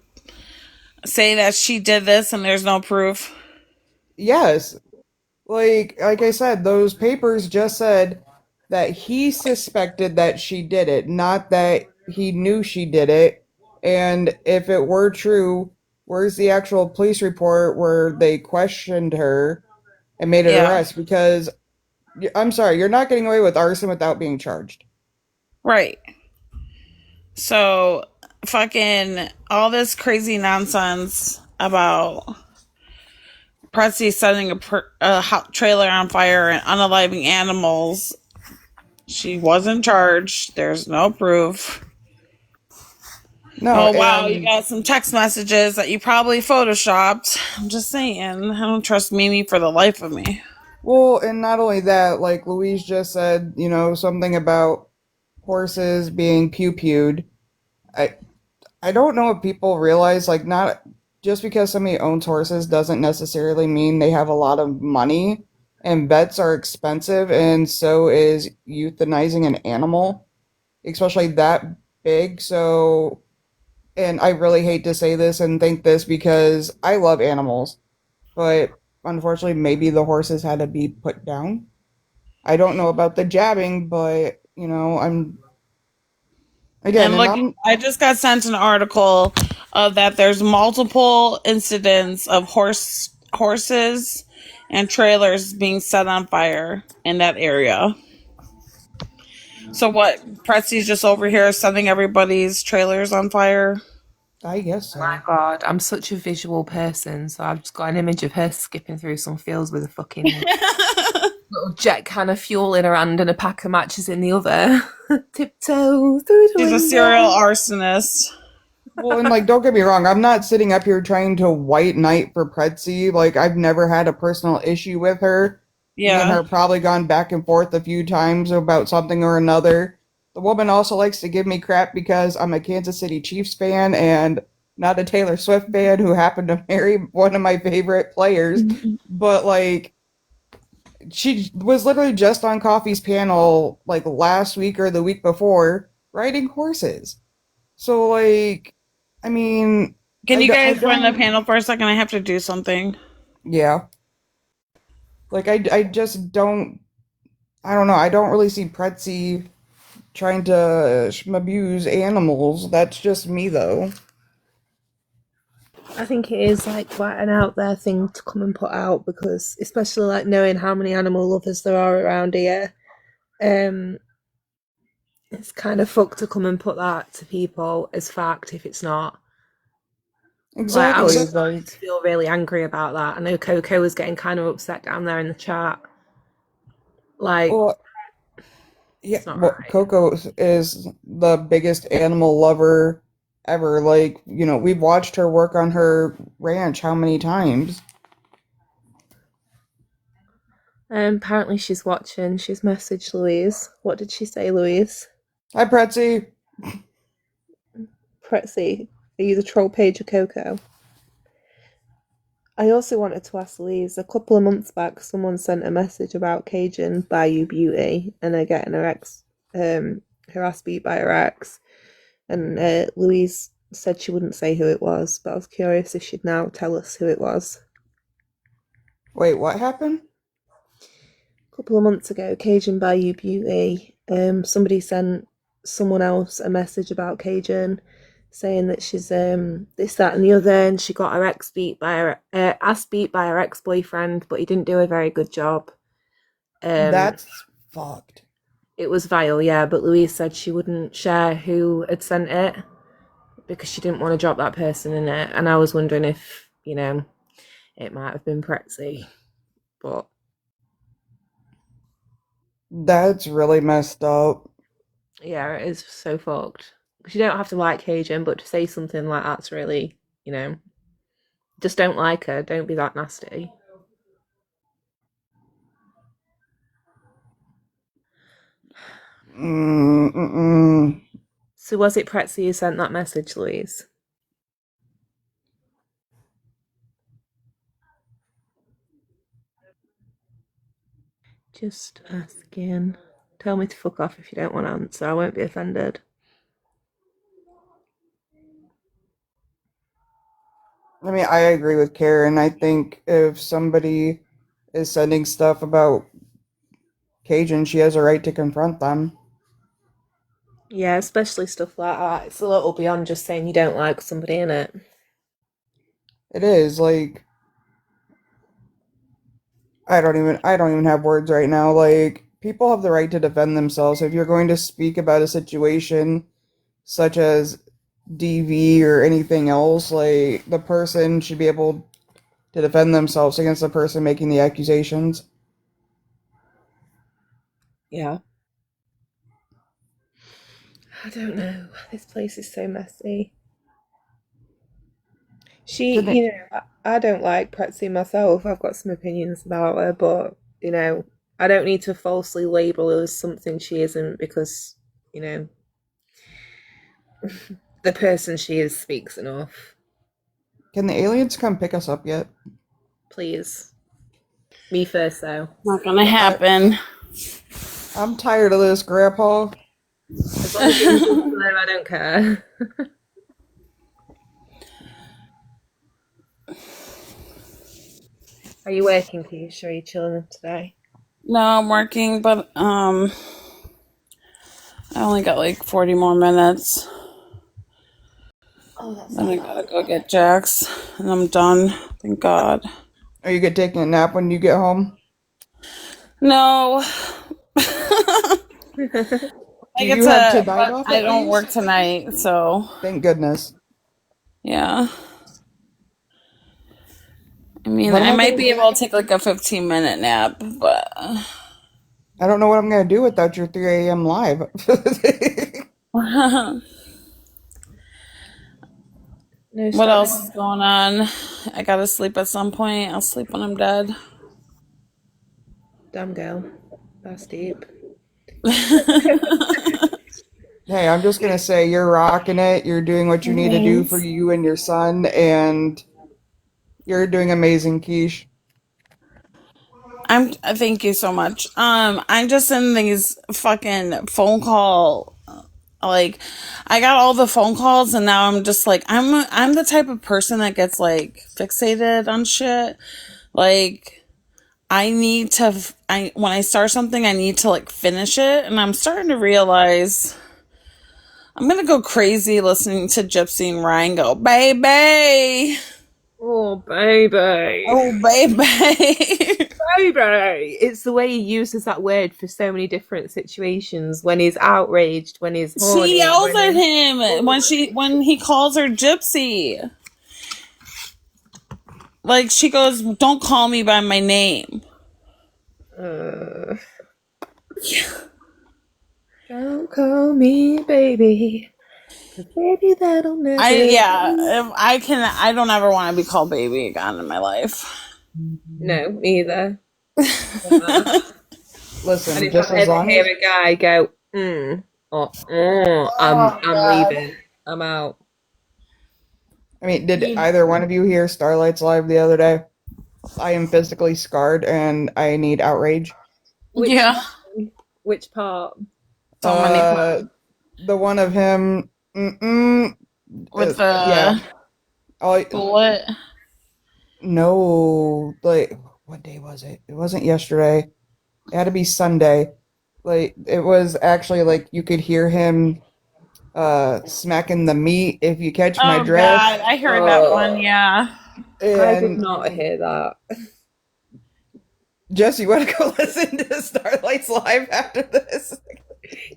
say that she did this and there's no proof? Yes. Like I said, those papers just said that he suspected that she did it, not that he knew she did it. And if it were true, where's the actual police report where they questioned her and made an arrest? Because, I'm sorry, you're not getting away with arson without being charged. Right. So, fucking all this crazy nonsense about Pretzi setting a trailer on fire and unaliving animals. She wasn't charged. There's no proof. No, oh, wow. You got some text messages that you probably photoshopped. I'm just saying. I don't trust Mimi for the life of me. Well, and not only that, like Louise just said, you know, something about horses being pew-pewed. I don't know if people realize, like, not just because somebody owns horses doesn't necessarily mean they have a lot of money. And vets are expensive, and so is euthanizing an animal, especially that big. So, and I really hate to say this and think this because I love animals, but unfortunately, maybe the horses had to be put down. I don't know about the jabbing, but, you know, Again, and look, I just got sent an article of that there's multiple incidents of horses and trailers being set on fire in that area. So what? Pretzi's just over here setting everybody's trailers on fire? I guess so. Oh my God, I'm such a visual person, so I've just got an image of her skipping through some fields with a fucking little jet can of fuel in her hand and a pack of matches in the other. Tiptoe through the She's window. a serial arsonist. Well, and like, don't get me wrong, I'm not sitting up here trying to white knight for Pretzi. Like, I've never had a personal issue with her. Me and Yeah. her probably gone back and forth a few times about something or another. The woman also likes to give me crap because I'm a Kansas City Chiefs fan and not a Taylor Swift fan who happened to marry one of my favorite players. But like, she was literally just on Coffee's panel like last week or the week before riding horses. So like, I mean, Can you I guys run the don't, panel for a second? I have to do something. yeah. Like I just don't, I don't know. I don't really see Pretzi trying to abuse animals. That's just me though. I think it is like quite an out there thing to come and put out because, especially like knowing how many animal lovers there are around here, um, it's kind of fucked to come and put that to people as fact if it's not. Like, I'm Exactly. starting to feel really angry about that. I know Coco was getting kind of upset down there in the chat. Like, Well, yeah. it's not Well, right. Coco is the biggest animal lover ever. Like, we've watched her work on her ranch how many times? Apparently she's watching. She's messaged Louise. What did she say, Louise? Hi, Pretzi. Pretzi, are you the troll page of Coco? I also wanted to ask Louise, a couple of months back, someone sent a message about Cajun Bayou Beauty and her getting her ass beat by her ex. And Louise said she wouldn't say who it was, but I was curious if she'd now tell us who it was. Wait, what happened? A couple of months ago, Cajun Bayou Beauty, somebody sent someone else a message about Cajun saying that she's this, that, and the other, and she got her ass beat by her ex-boyfriend, but he didn't do a very good job. That's fucked. It was vile, yeah, but Louise said she wouldn't share who had sent it because she didn't want to drop that person in it, and I was wondering if, it might have been Pretzi, but That's really messed up. yeah, it is so fucked. Because you don't have to like Cajun, but to say something like that's really, just don't like her. Don't be that nasty. Mm-mm. So was it Pretzi who sent that message, Louise? Just asking. Tell me to fuck off if you don't want to answer. I won't be offended. I mean, I agree with Karen. I think if somebody is sending stuff about Cajun, she has a right to confront them. Yeah, especially stuff like that. It's a little beyond just saying you don't like somebody in it. It is like I don't even have words right now. Like people have the right to defend themselves. If you're going to speak about a situation such as DV or anything else, like the person should be able to defend themselves against the person making the accusations. Yeah. I don't know. This place is so messy. Did they, I don't like Pretzi myself. I've got some opinions about her, but, I don't need to falsely label her as something she isn't because, the person she is speaks enough. can the aliens come pick us up yet? Please. Me first, though. Not gonna happen. I'm tired of this, Grandpa. As long as it was them, I don't care. Are you working, Kesh, or are you chilling today? No, I'm working, but I only got like 40 more minutes. Oh, that's Then I gotta go get Jax, and I'm done. Thank God. Are you good taking a nap when you get home? No. Do you have tonight but off I at don't least? work tonight, so Thank goodness. yeah. I mean, What am I I might gonna be do? able to take like a 15-minute nap, but I don't know what I'm gonna do without your 3 a.m. live. No, What stop. else is going on? I gotta sleep at some point. I'll sleep when I'm dead. Damn girl. That's deep. Hey, I'm just gonna say you're rocking it. You're doing what you need to do for you and your son, and you're doing amazing, Keish. Thank you so much. I'm just in these fucking phone call, like, I got all the phone calls, and now I'm just like, I'm the type of person that gets like fixated on shit. Like, when I start something, I need to like finish it, and I'm starting to realize I'm gonna go crazy listening to Gypsy and Ryan go, baby. Oh, baby. Oh, baby. Baby. It's the way he uses that word for so many different situations. When he's outraged, when he's horny. She yells at him when he calls her Gypsy. Like, she goes, don't call me by my name. Don't call me baby. 'Cause baby, that'll never I don't ever want to be called baby again in my life. No, me either. Listen, And if just I as ever long hear as a guy go, I'm leaving. I'm out. I mean, did either one of you hear Starlight's live the other day? I am physically scarred and I need outrage. Which part? So many parts. The one of him With the bullet. No, like, what day was it? It wasn't yesterday. It had to be Sunday. Like, it was actually like you could hear him smacking the meat, if you catch my drift. God, I heard that one, yeah. I did not hear that. Jess, you want to go listen to Starlight's live after this?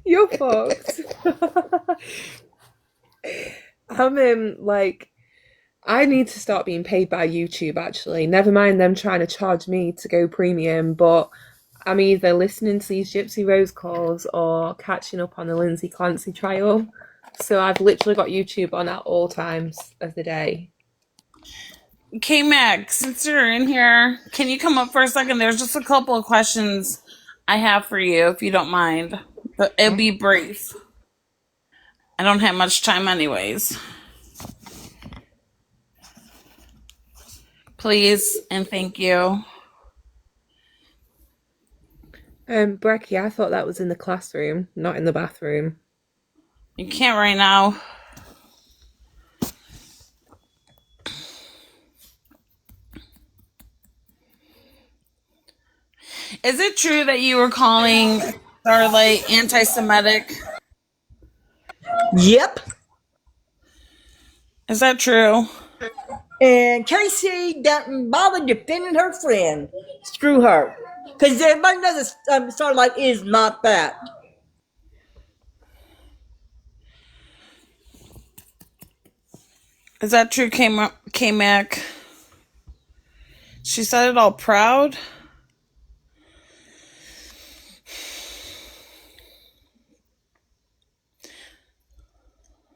You're fucked. I'm like, I need to start being paid by YouTube, actually. Never mind them trying to charge me to go premium, but I'm either listening to these Gypsy Rose calls or catching up on the Lindsay Clancy trial. So I've literally got YouTube on at all times of the day. K-Mac, since you're in here, can you come up for a second? There's just a couple of questions I have for you, if you don't mind. But it'll be brief. I don't have much time anyways. Please and thank you. Brecky, I thought that was in the classroom, not in the bathroom. You can't right now. Is it true that you were calling Starlight anti-Semitic? Yep. Is that true? And Casey doesn't bother defending her friend. Screw her. Because everybody knows that Starlight is not that. Is that true, K-Mac? She said it all proud?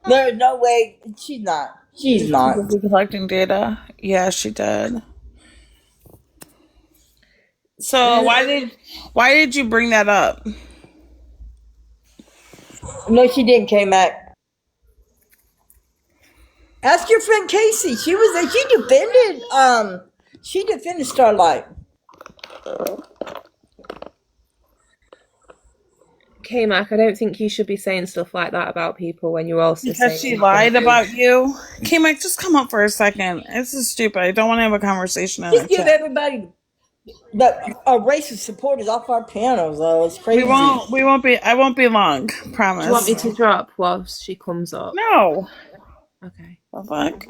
There's no way. She's not. She's not. Collecting data? Yeah, she did. So why did you bring that up? No, she didn't, K-Mac. Ask your friend Casey. She defended Starlight. K-Mac, I don't think you should be saying stuff like that about people when you're also because she lied about you. K-Mac, just come up for a second. This is stupid. I don't want to have a conversation. Just give everybody our racist supporters off our panels, though. It's crazy. We won't be. I won't be long. Promise. Do you want me to drop whilst she comes up? No. Okay. The fuck.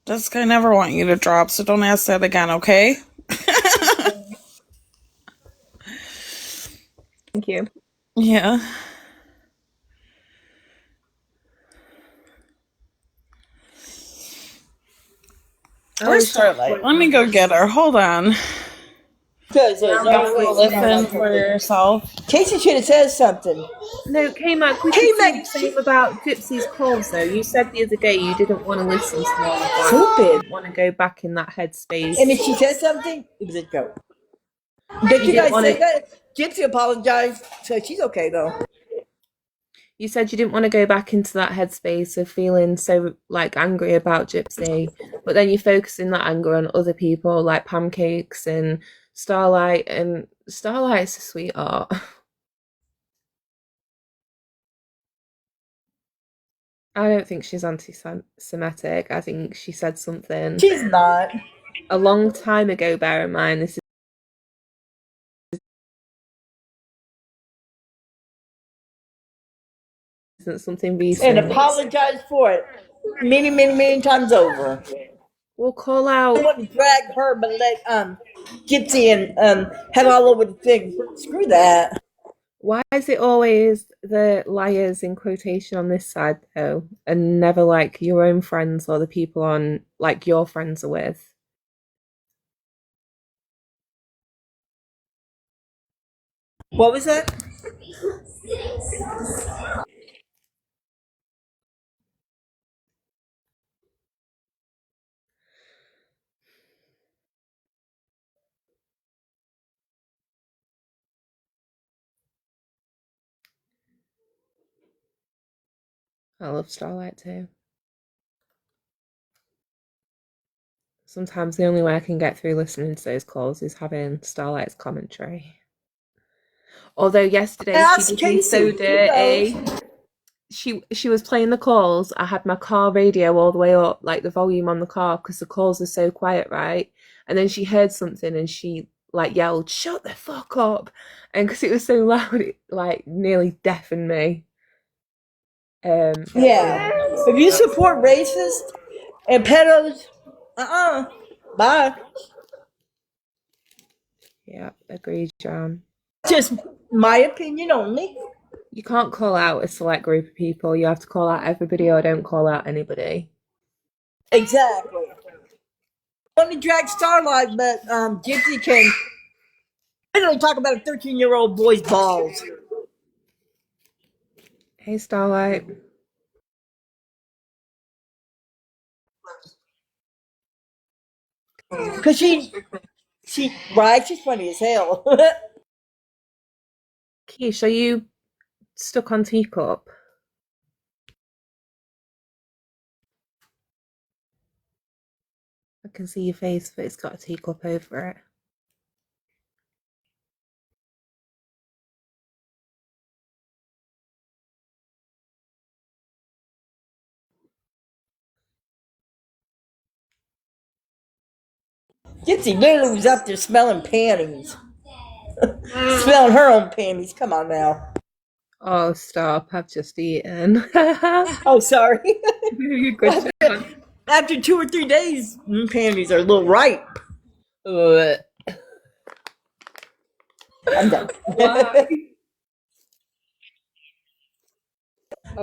Jessica, I never want you to drop, so don't ask that again, okay? Thank you. Yeah. Where's Starlight? Let me go get her. Hold on. Because there's no way. Listen for yourself. Casey should have said something. No, K-Mac, we should say the same about Gypsy's calls, though. You said the other day you didn't want to listen to all of that. You Stupid. didn't want to go back in that headspace. And if she said something, it was a joke. Did You you didn't guys want say to. that? Gypsy apologized, so she's okay though. You said you didn't want to go back into that headspace of feeling so like angry about Gypsy, but then you're focusing that anger on other people like Pancakes and Starlight, and Starlight's a sweetheart. I don't think she's anti-Semitic. I think she said something She's not. a long time ago. Bear in mind, this isn't something recent. And apologize for it many, many, many times over. We'll call out. I wouldn't drag her, but let Gypsy and head all over the thing. Screw that. Why is it always the liars in quotation on this side though, and never like your own friends or the people on like your friends are with? What was that? I love Starlight too. Sometimes the only way I can get through listening to those calls is having Starlight's commentary. Although yesterday she did me so dirty. She was playing the calls. I had my car radio all the way up, like the volume on the car, because the calls are so quiet, right? And then she heard something and she like yelled, "Shut the fuck up!" And because it was so loud, it like nearly deafened me. Yeah. If you support racists and pedos, bye. Yeah, agreed, John. Just my opinion only. You can't call out a select group of people. You have to call out everybody, or don't call out anybody. Exactly. I want to drag Starlight, but Gypsy can. I don't talk about a 13-year-old boy's balls. Hey, Starlight. Because she's funny as hell. Kesh, are you stuck on Teacup? I can see your face, but it's got a teacup over it. Gypsy literally was up there smelling panties. Smelling her own panties. Come on now. Oh, stop. I've just eaten. Oh, sorry. You're good. After 2 or 3 days, panties are a little ripe. I'm done. Why?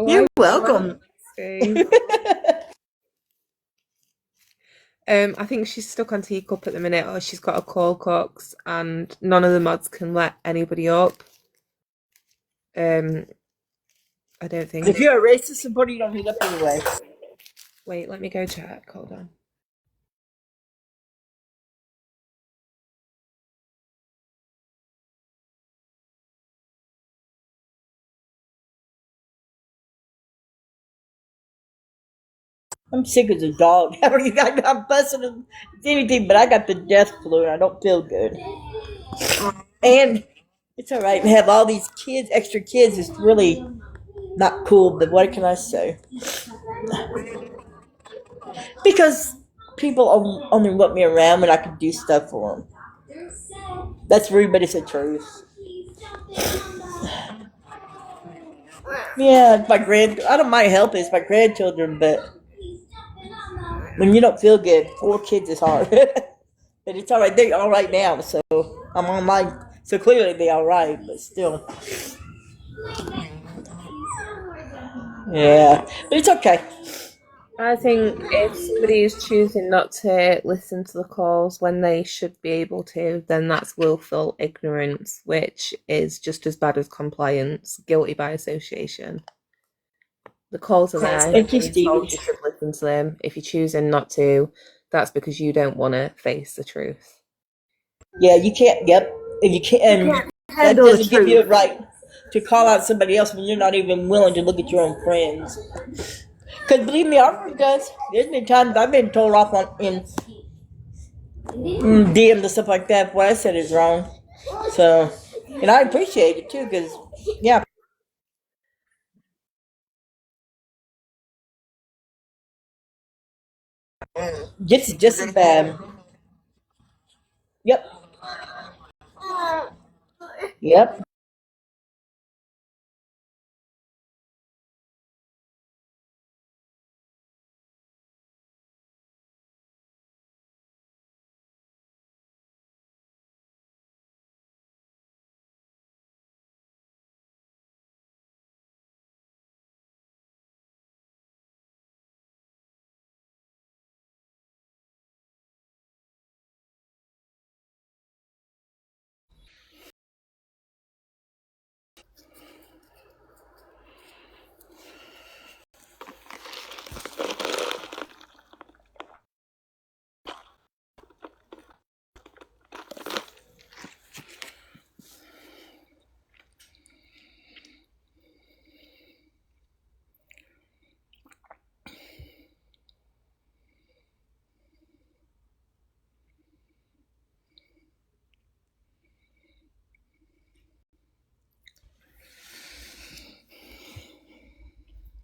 You're welcome. I think she's stuck on Teacup at the minute, or she's got a call cox, and none of the mods can let anybody up. I don't think. If you're a racist supporter, you don't meet up anyway. Wait, let me go check. Hold on. I'm sick as a dog. I'm busting anything, but I got the death flu and I don't feel good. And it's all right to have all these kids, extra kids. It's really not cool, but what can I say? Because people only want me around when I can do stuff for them. That's rude, but it's the truth. Yeah, I don't mind helping. It's my grandchildren, but when you don't feel good, 4 kids is hard. But it's all right. They're all right now, so I'm on my. So clearly they're all right, but still. Yeah, but it's okay. I think if somebody is choosing not to listen to the calls when they should be able to, then that's willful ignorance, which is just as bad as compliance, guilty by association. The calls are there. Thank you, You're being Stevie. told you should listen to them. If you're choosing not to, that's because you don't want to face the truth. Yeah, you can't. Yep, and you can't. And that handle the doesn't give you a truth. right to call out somebody else when you're not even willing to look at your own friends. Because believe me, our work does. There's been times I've been told off on in DMs and stuff like that. What I said is wrong. So, and I appreciate it too. Because yeah, just as bad. Yep. Yep.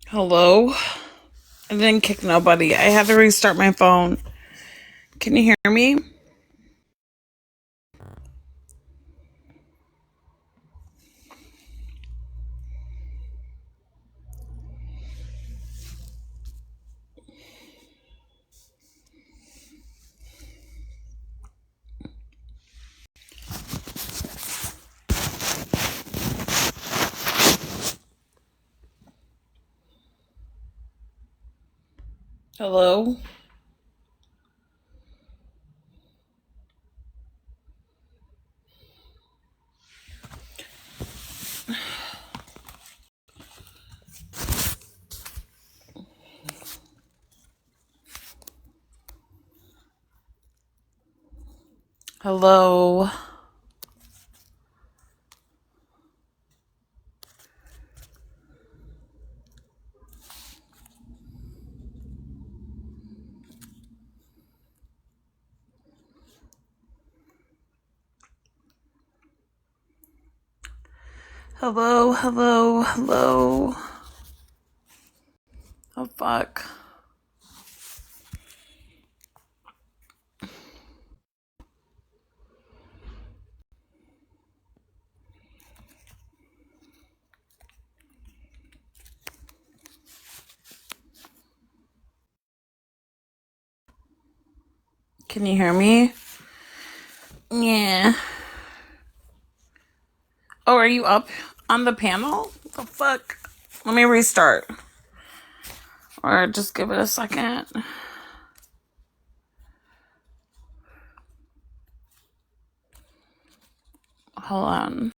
Hello? I didn't kick nobody. I had to restart my phone. Can you hear me? Hello? Hello? Hello, hello, hello. Oh, fuck. Can you hear me? Yeah. Oh, are you up on the panel? The fuck? Let me restart. Or just give it a second. Hold on.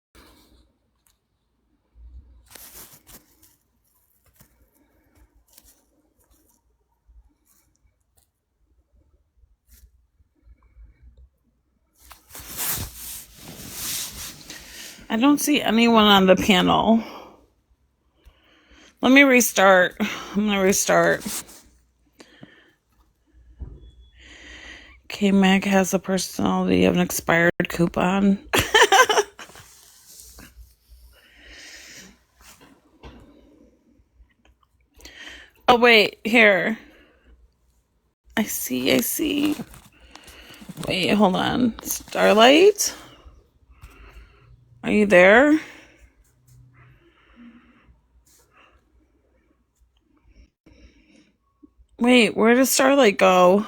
I don't see anyone on the panel. Let me restart. I'm gonna restart. K-Mac has the personality of an expired coupon. Oh, wait. Here. I see. Wait, hold on. Starlight? Are you there? Wait, where does Starlight go?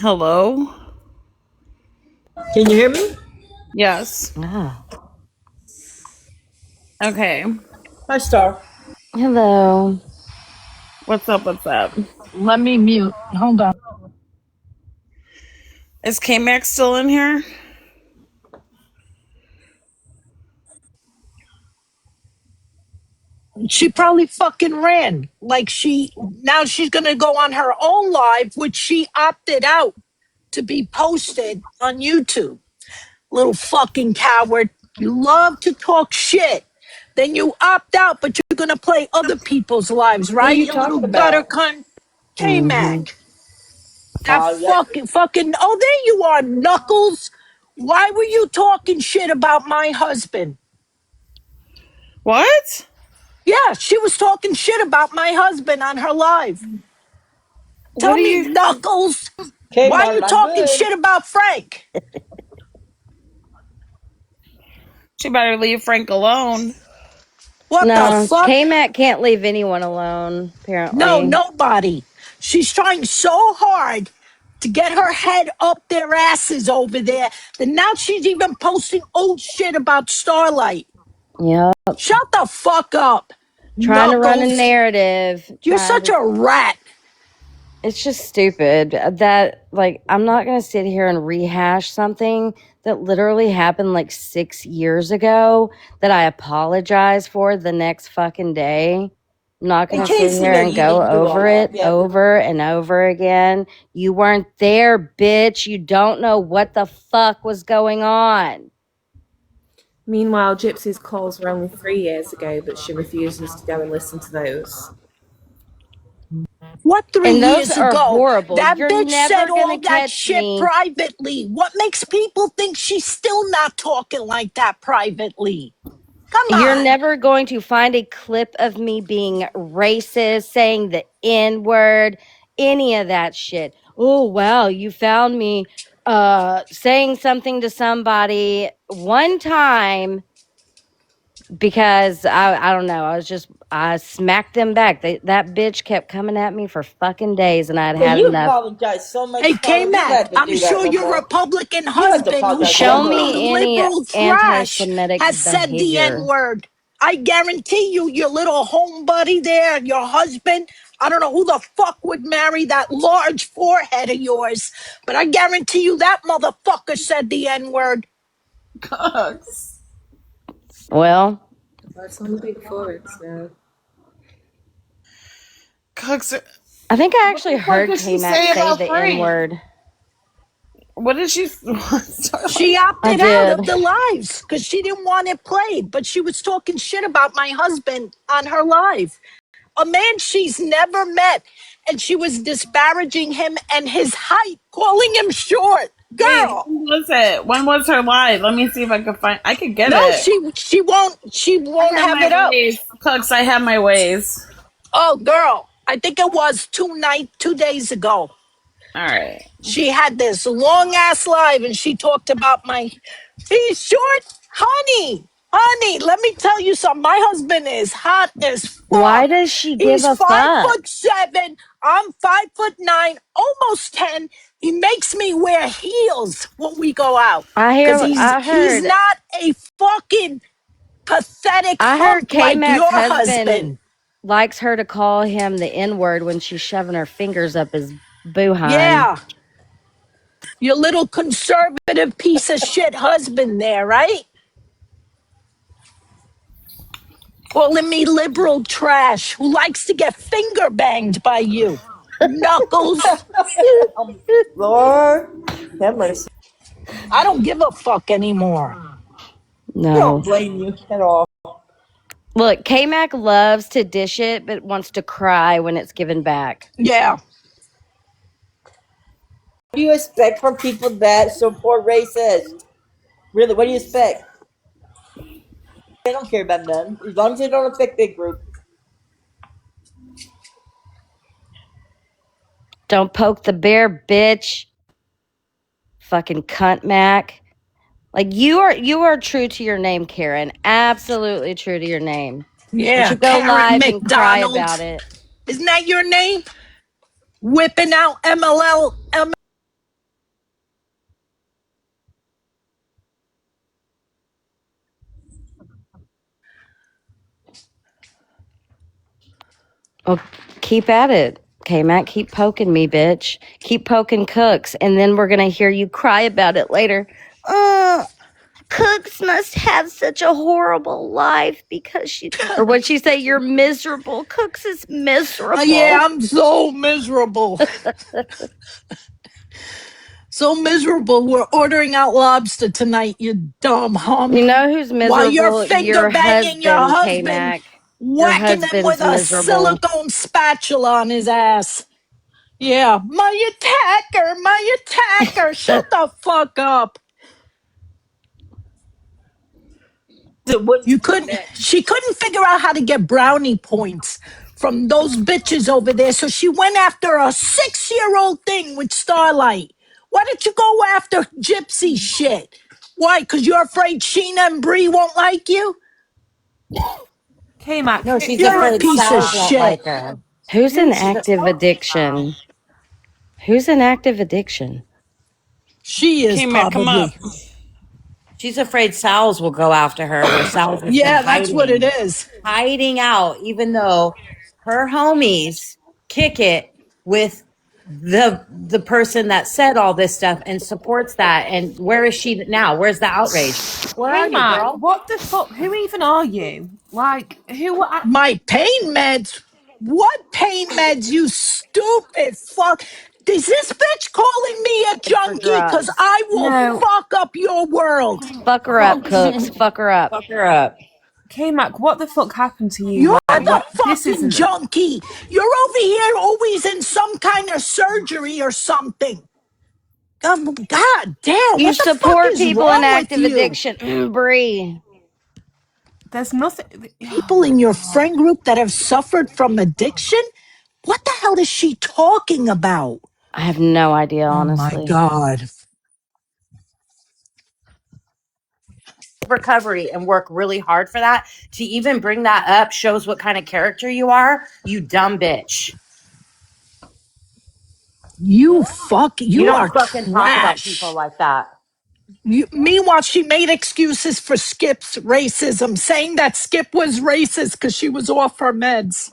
Hello? Can you hear me? Yes. Okay. Hi, Star. Hello. What's up? What's up? Let me mute. Hold on. Is K Max still in here? She probably fucking ran. Like now she's gonna go on her own live, which she opted out to be posted on YouTube. Little fucking coward. You love to talk shit. Then you opt out, but you're gonna play other people's lives, Who are right? you You little talking gutter about? cunt. Mm-hmm. K-Mac. That Yeah. fucking, oh, there you are, Knuckles. Why were you talking shit about my husband? What? Yeah, she was talking shit about my husband on her live. What Tell do me, you? Knuckles, why are Kmart, you not talking good. shit about Frank? She better leave Frank alone. What the No, fuck? K-Mac can't leave anyone alone, No, apparently. nobody. She's trying so hard to get her head up their asses over there that now she's even posting old shit about Starlight. Yep. Shut the fuck up, Trying to run a Knuckles. narrative. You're Trying such to. a rat. It's just stupid that, like, I'm not going to sit here and rehash something that literally happened like 6 years ago that I apologize for the next fucking day. I'm not Hey, going to sit Casey, here no, and you go didn't do all over that. it Yeah. over and over again. You weren't there, bitch. You don't know what the fuck was going on. Meanwhile, Gypsy's calls were only 3 years ago, but she refuses to go and listen to those. What, three And those years are ago? horrible. That You're bitch said never going to all that catch shit me. privately. What makes people think she's still not talking like that privately? Come You're on. never going to find a clip of me being racist, saying the N word, any of that shit. Oh, wow, you found me saying something to somebody one time because I don't know. I smacked them back. That bitch kept coming at me for fucking days, and I'd Yeah, had you enough. apologize so much, Hey, Tyler. You K-Mac, had to I'm do that sure no your more. Republican You had to husband, who's apologize so Show full much. of me any liberal trash, anti-Semitic has said the behavior. N-word. I guarantee you, your little homebuddy there, your husband, I don't know who the fuck would marry that large forehead of yours, but I guarantee you that motherfucker said the N-word. Well, That's on the big foreheads now. Cooks. I think I What actually the fuck heard did she K-Mac say say about the N Frank? word. What did she? She Starlight. I opted out did. of the lives because she didn't want it played, but she was talking shit about my husband on her live. A man she's never met, and she was disparaging him and his height, calling him short. Wait, Girl, when was it? When was her live? Let me see if I can find. I could get no, it. she I won't have have my it up. ways, Cooks. I have my ways. Oh, girl, I think it was 2 days ago. All right. She had this long ass live and she talked about my he's short, honey, let me tell you something. My husband is hot as Why fuck. does she give He's a five fuck? foot seven, I'm 5'9", almost 10. He makes me wear heels when we go out because I he's heard not a fucking pathetic I heard hump like K-Mac's your husband husband. likes her to call him the N-word when she's shoving her fingers up his boohine. Yeah, your little conservative piece of shit husband there, right? Calling me liberal trash who likes to get finger banged by you. Knuckles. Lord, have mercy. I don't give a fuck anymore. I don't No. blame you at all. Look, K-Mac loves to dish it, but wants to cry when it's given back. Yeah. What do you expect from people that support racist? Really, what do you expect? They don't care about none. As long as they don't affect big group. Don't poke the bear, bitch. Fucking cunt Mac. Like you are true to your name, Karen. Absolutely true to your name. You Yeah. should go Karen live and cry about McDonald. it. Isn't that your name? Whipping out MLL. Well, keep at it. Okay, Matt, keep poking me, bitch. Keep poking Cooks, and then we're gonna hear you cry about it later. Oh, Cooks must have such a horrible life because she, or what'd she say? You're miserable. Cooks is miserable. Yeah, I'm so miserable. So miserable. We're ordering out lobster tonight, you dumb hump. You know who's While you're miserable? finger Your banging your husband, K husband, Mac. Your whacking him with husband's a miserable. silicone spatula on his ass. Yeah, my attacker, my attacker. Shut the fuck up. It was You couldn't, she couldn't figure out how to get brownie points from those bitches over there. So she went after a 6-year-old thing with Starlight. Why don't you go after Gypsy shit? Why? Because you're afraid Sheena and Bree won't like you? K-Mac, No, she's You're a afraid piece of Sal's won't shit. like her. Who's in Who's active addiction? Who's in active addiction? She is K-Mac, come up. probably. She's afraid Sal's will go after her, where Sal's has been Yeah, that's what it hiding. is. Hiding out, even though her homies kick it with the person that said all this stuff and supports that. And where is she now? Where's the outrage? Where are you, Mac, girl? what the fuck? Who even are you? Like, who? My pain meds? What pain meds, you stupid fuck? Is this bitch calling me a For junkie? Because drugs. I will No, fuck up your world. Fuck her up, Cooks. Cooks. Fuck her up. Fuck her up. K-Mac, what the fuck happened to you? You're Like, the what? This fucking isn't. junkie. You're over here always in some kind of surgery or something. God damn, You what the fuck support is people in wrong with active you? addiction. Bree. There's nothing. People in your friend group that have suffered from addiction? What the hell is she talking about? I have no idea, Oh my honestly. God. Recovery and work really hard for that. To even bring that up shows what kind of character you are, you dumb bitch. You You are don't fucking talk about people trash. like that. Meanwhile, she made excuses for Skip's racism, saying that Skip was racist because she was off her meds.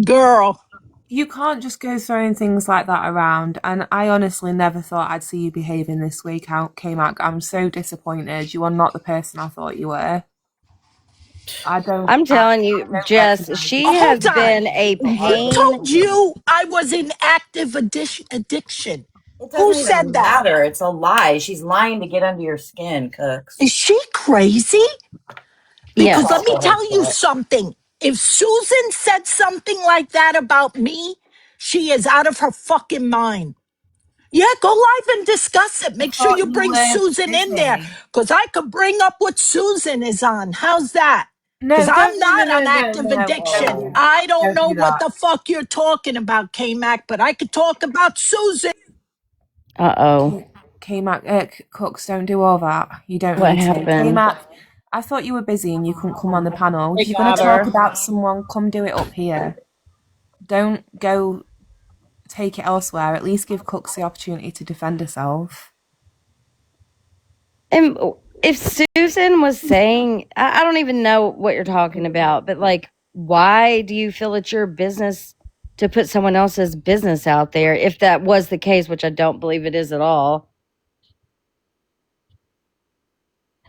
Girl. You can't just go throwing things like that around. And I honestly never thought I'd see you behaving this week out, K-Mac. I'm so disappointed. You are not the person I thought you were. I'm telling you, I don't Jess, recognize she you. has Hold on. been a Who pain. told you I was in active addiction? It Who doesn't said even that? matter. It's a lie. She's lying to get under your skin, Cooks. Is she crazy? Because let Yes. me tell you something. If Susan said something like that about me, she is out of her fucking mind. Yeah, go live and discuss it. I Make sure thought you you bring were Susan in there busy. because I could bring up what Susan is on. How's that? Because No, I'm don't. No, not no, on no, no, active no. Don't addiction. do that. I don't Don't know do what that. the fuck you're talking about, K-Mac, but I could talk about Susan. Uh-oh. K-Mac, Cooks, don't do all that. You don't What need to. happened? K-Mac, I thought you were busy and you couldn't come on the panel. I If you're going got to talk her. about someone, come do it up here. Don't go take it elsewhere. At least give Cooks the opportunity to defend herself. And if Susan was saying, I don't even know what you're talking about, but like, why do you feel it's your business to put someone else's business out there? If that was the case, which I don't believe it is at all.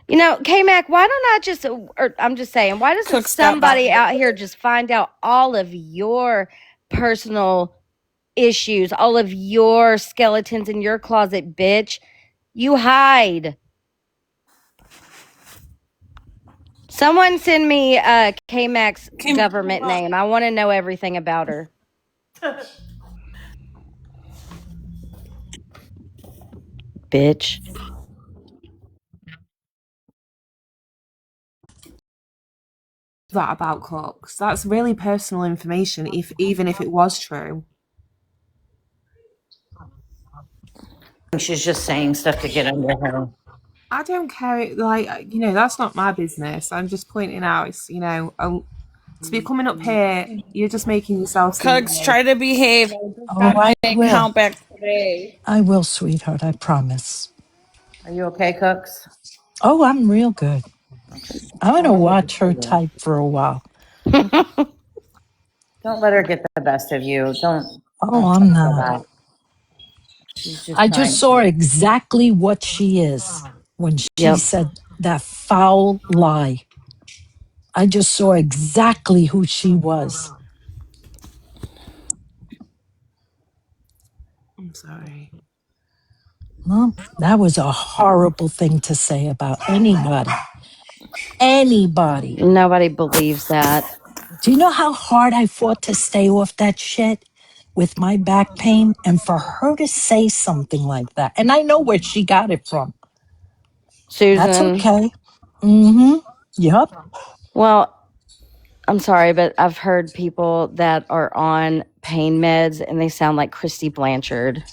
You know, K-Mac, why don't I just, or I'm just saying, why doesn't Cooks got back. somebody out here just find out all of your personal issues, all of your skeletons in your closet, bitch? You hide. Someone send me K-Mac's government name. I want to know everything about her. Bitch. That about Cooks. That's really personal information, if even if it was true. She's just saying stuff to get under her. I don't care. Like, that's not my business. I'm just pointing out. It's to be coming up here, you're just making yourself seem Cooks, weird. try to behave. I just Oh, got I my will. account back today. I will, sweetheart. I promise. Are you okay, Cooks? Oh, I'm real good. Okay. I'm I going to wanted to watch her see you. type for a while. Don't let her get the best of you. Don't. Oh, I'm not. That. She's just I trying just saw to. exactly what she is when she Yep. said that foul lie. I just saw exactly who she was. I'm sorry. Well, that was a horrible thing to say about anybody. Anybody. Nobody believes that. Do you know how hard I fought to stay off that shit with my back pain? And for her to say something like that, and I know where she got it from. That's Susan. okay. Mm-hmm. Yep. Well, I'm sorry, but I've heard people that are on pain meds and they sound like Christy Blanchard.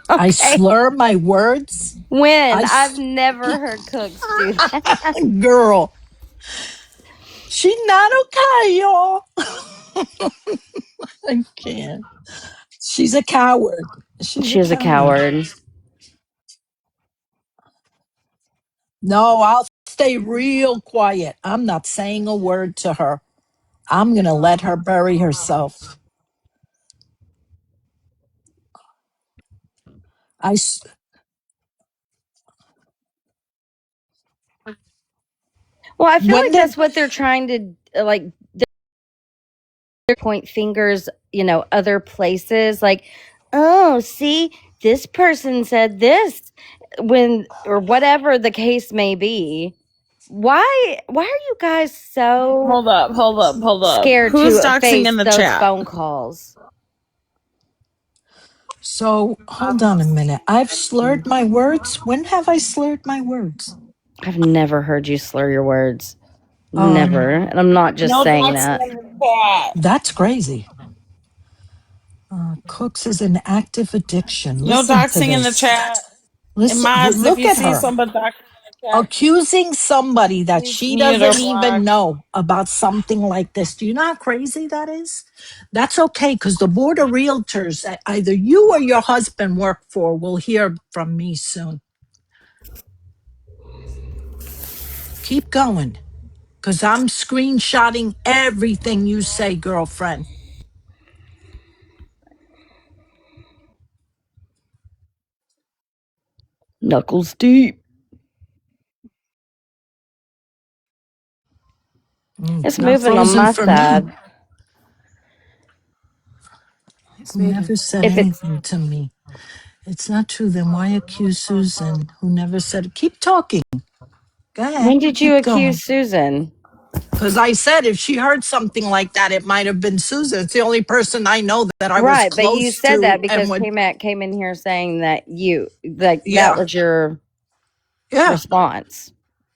Okay. I slur my words. When? I've never heard Cooks do that. Girl. She's not okay, y'all. I can't. She's a coward. She's a She's a coward. coward. No, I'll stay real quiet. I'm not saying a word to her. I'm going to let her bury herself. Well, I feel When like did that's what they're trying to like point fingers, other places like, "Oh, see, this person said this," when or whatever the case may be. Why are you guys so Hold up. scared Who's to doxing face in the those chat? phone calls? So hold on a minute. I've slurred my words. When have I slurred my words? I've never heard you slur your words. Um, Never. And I'm not just No saying doxing that. in the chat. that's crazy. Cooks is an active addiction. No Listen to doxing in the this. chat. And Listen, mods, if look you at see her somebody doxing in the chat, accusing somebody that please she mute or doesn't even block. know about something like this. Do you know how crazy that is? That's okay because the board of realtors that either you or your husband work for will hear from me soon. Keep going because I'm screenshotting everything you say, girlfriend. Knuckles deep. It's Not moving on frozen my for me. side. It's Who moving. never said If it anything to me. It's not true. Then why accuse Susan, who never said, keep talking? Go ahead. when did you Keep going. accuse Susan? Because I said if she heard something like that, it might have been Susan. It's the only person I know that I was Right, but you close said that to and because would, K-Mac came in here saying that that yeah, was your yeah. response.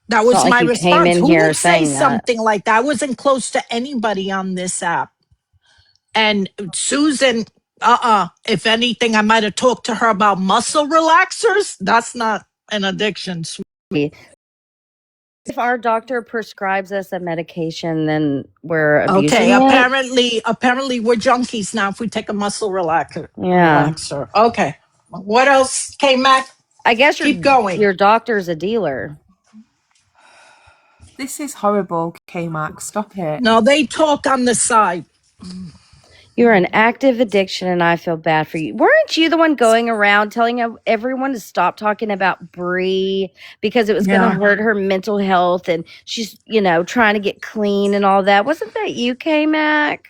That It's not was like my you came response. in Who here would say saying that. something like that? I wasn't close to anybody on this app. And Susan, if anything, I might have talked to her about muscle relaxers. That's not an addiction. If our doctor prescribes us a medication, then we're Okay, abusing it. apparently we're junkies now if we take a muscle Yeah. relaxer. Okay. What else came back? I guess Keep going. your doctor's a dealer. This is horrible, K Max. Stop it. No, they talk on the side. You're an active addiction, and I feel bad for you. Weren't you the one going around telling everyone to stop talking about Bree because it was going to Yeah. hurt her mental health, and she's, trying to get clean and all that? Wasn't that you, K-Mac?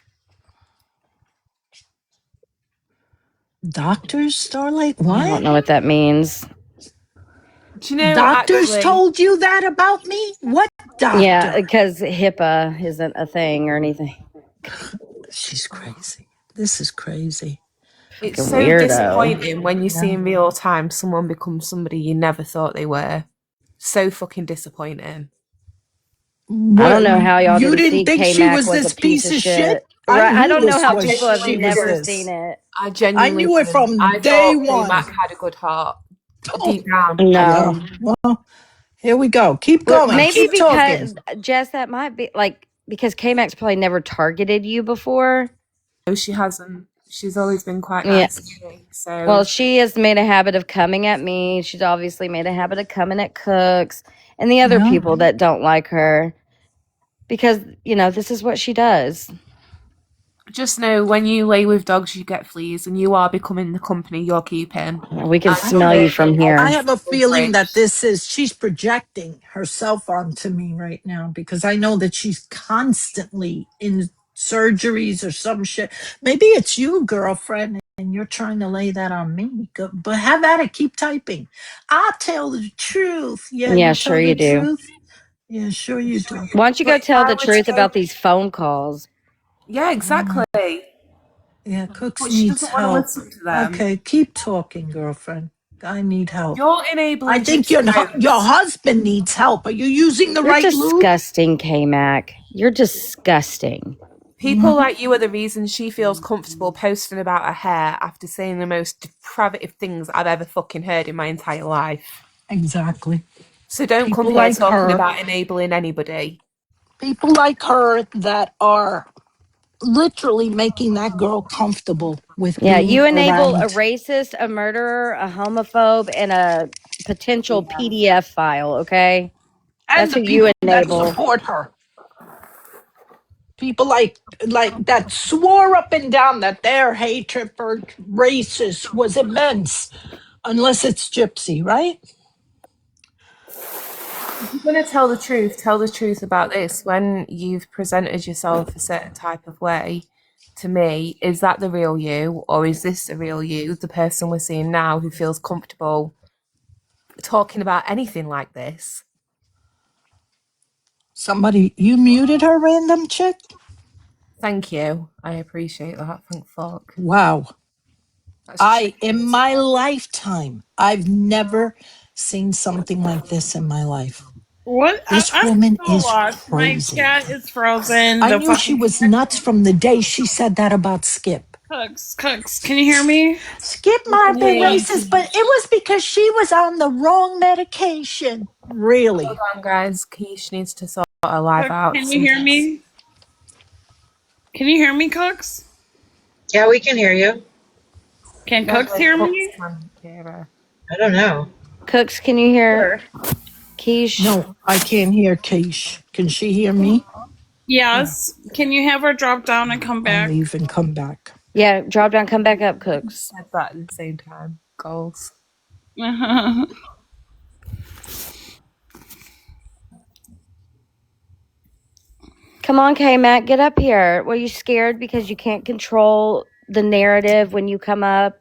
Doctors, Starlight? I don't What? know what that means. Do you know, Doctors actually, told you that about me? What Yeah, doctor? because HIPAA isn't a thing or anything. She's crazy. This is crazy. it's Fucking so weirdo. disappointing when you see Yeah. in real time someone become somebody you never thought they were. So fucking disappointing. I don't What? know how y'all You didn't didn't see think she K-Mac was was a this piece piece of of shit? shit. I Right? I knew don't know this how was people have she was never this. seen it. I I genuinely knew it didn't. from I day thought K Mac one. had a good heart. Oh, Deep down, I did. yeah. No. Well, here we go. Keep Well, going. maybe Keep talking. because Jess, that might be like because K-Mac's probably never targeted you before. No, she hasn't. She's always been quite Yeah. nice to me. So Well, she has made a habit of coming at me. She's obviously made a habit of coming at Cooks and the other Yeah. people that don't like her because, this is what she does. Just know when you lay with dogs, you get fleas, and you are becoming the company you're keeping. We can And I don't smell you know. from I here. have a feeling that she's projecting herself onto me right now because I know that she's constantly in surgeries or some shit. Maybe it's you, girlfriend, and you're trying to lay that on me. But have at it. Keep typing. I'll tell the truth. Yeah, Yeah, you sure tell you the do. truth. Yeah, sure you do. Why don't you But go if tell I the were to truth go, about these phone calls? yeah, exactly. Yeah, Cooks But she needs doesn't want to help. listen to them. Okay, keep talking, girlfriend. I need help. You're I enabling think gypsy your modes. husband needs help. Are you using the You're right lube? disgusting, K-Mac. You're disgusting. People like you are the reason she feels comfortable posting about her hair after saying the most depraving things I've ever fucking heard in my entire life. Exactly. So don't come People here like talking her. about enabling anybody. People like her that are literally making that girl comfortable with Yeah, being you enable a around. racist, a murderer, a homophobe, and a potential PDF file, okay? And That's the who you people that enable. support her. People like that swore up and down that their hatred for racists was immense. Unless it's gypsy, right? If you're going to tell the truth about this when you've presented yourself a certain type of way. To me, is that the real you, or is this the real you, the person we're seeing now who feels comfortable talking about anything like this? Somebody, you muted her, random chick? Thank you. I appreciate that. Thank fuck. Wow. That's In triggered. my lifetime, I've never seen something like this in my life. What? This I'm woman so is lost. My crazy. chat is frozen. I The knew she fucking was nuts from the day she said that about Skip. cooks. Can you hear me? Skip We might can have hear been you. racist, but it was because she was on the wrong medication. Hold Really. on, guys. Keish needs to sort her life Cooks, out. can you hear Sometimes me? Can you hear me, Cooks? Yeah, we can hear you. Can Cooks only hear Cooks me? can hear her. I don't know. Cooks, can you hear Keish? No, I can't hear Keish. Can she hear me? Yes. Can you have her drop down and come I'll back? leave and come back. Yeah, drop down, come back up, Cooks. Said that at the same time. Goals. Come on, K-Mac, get up here. Were you scared because you can't control the narrative when you come up?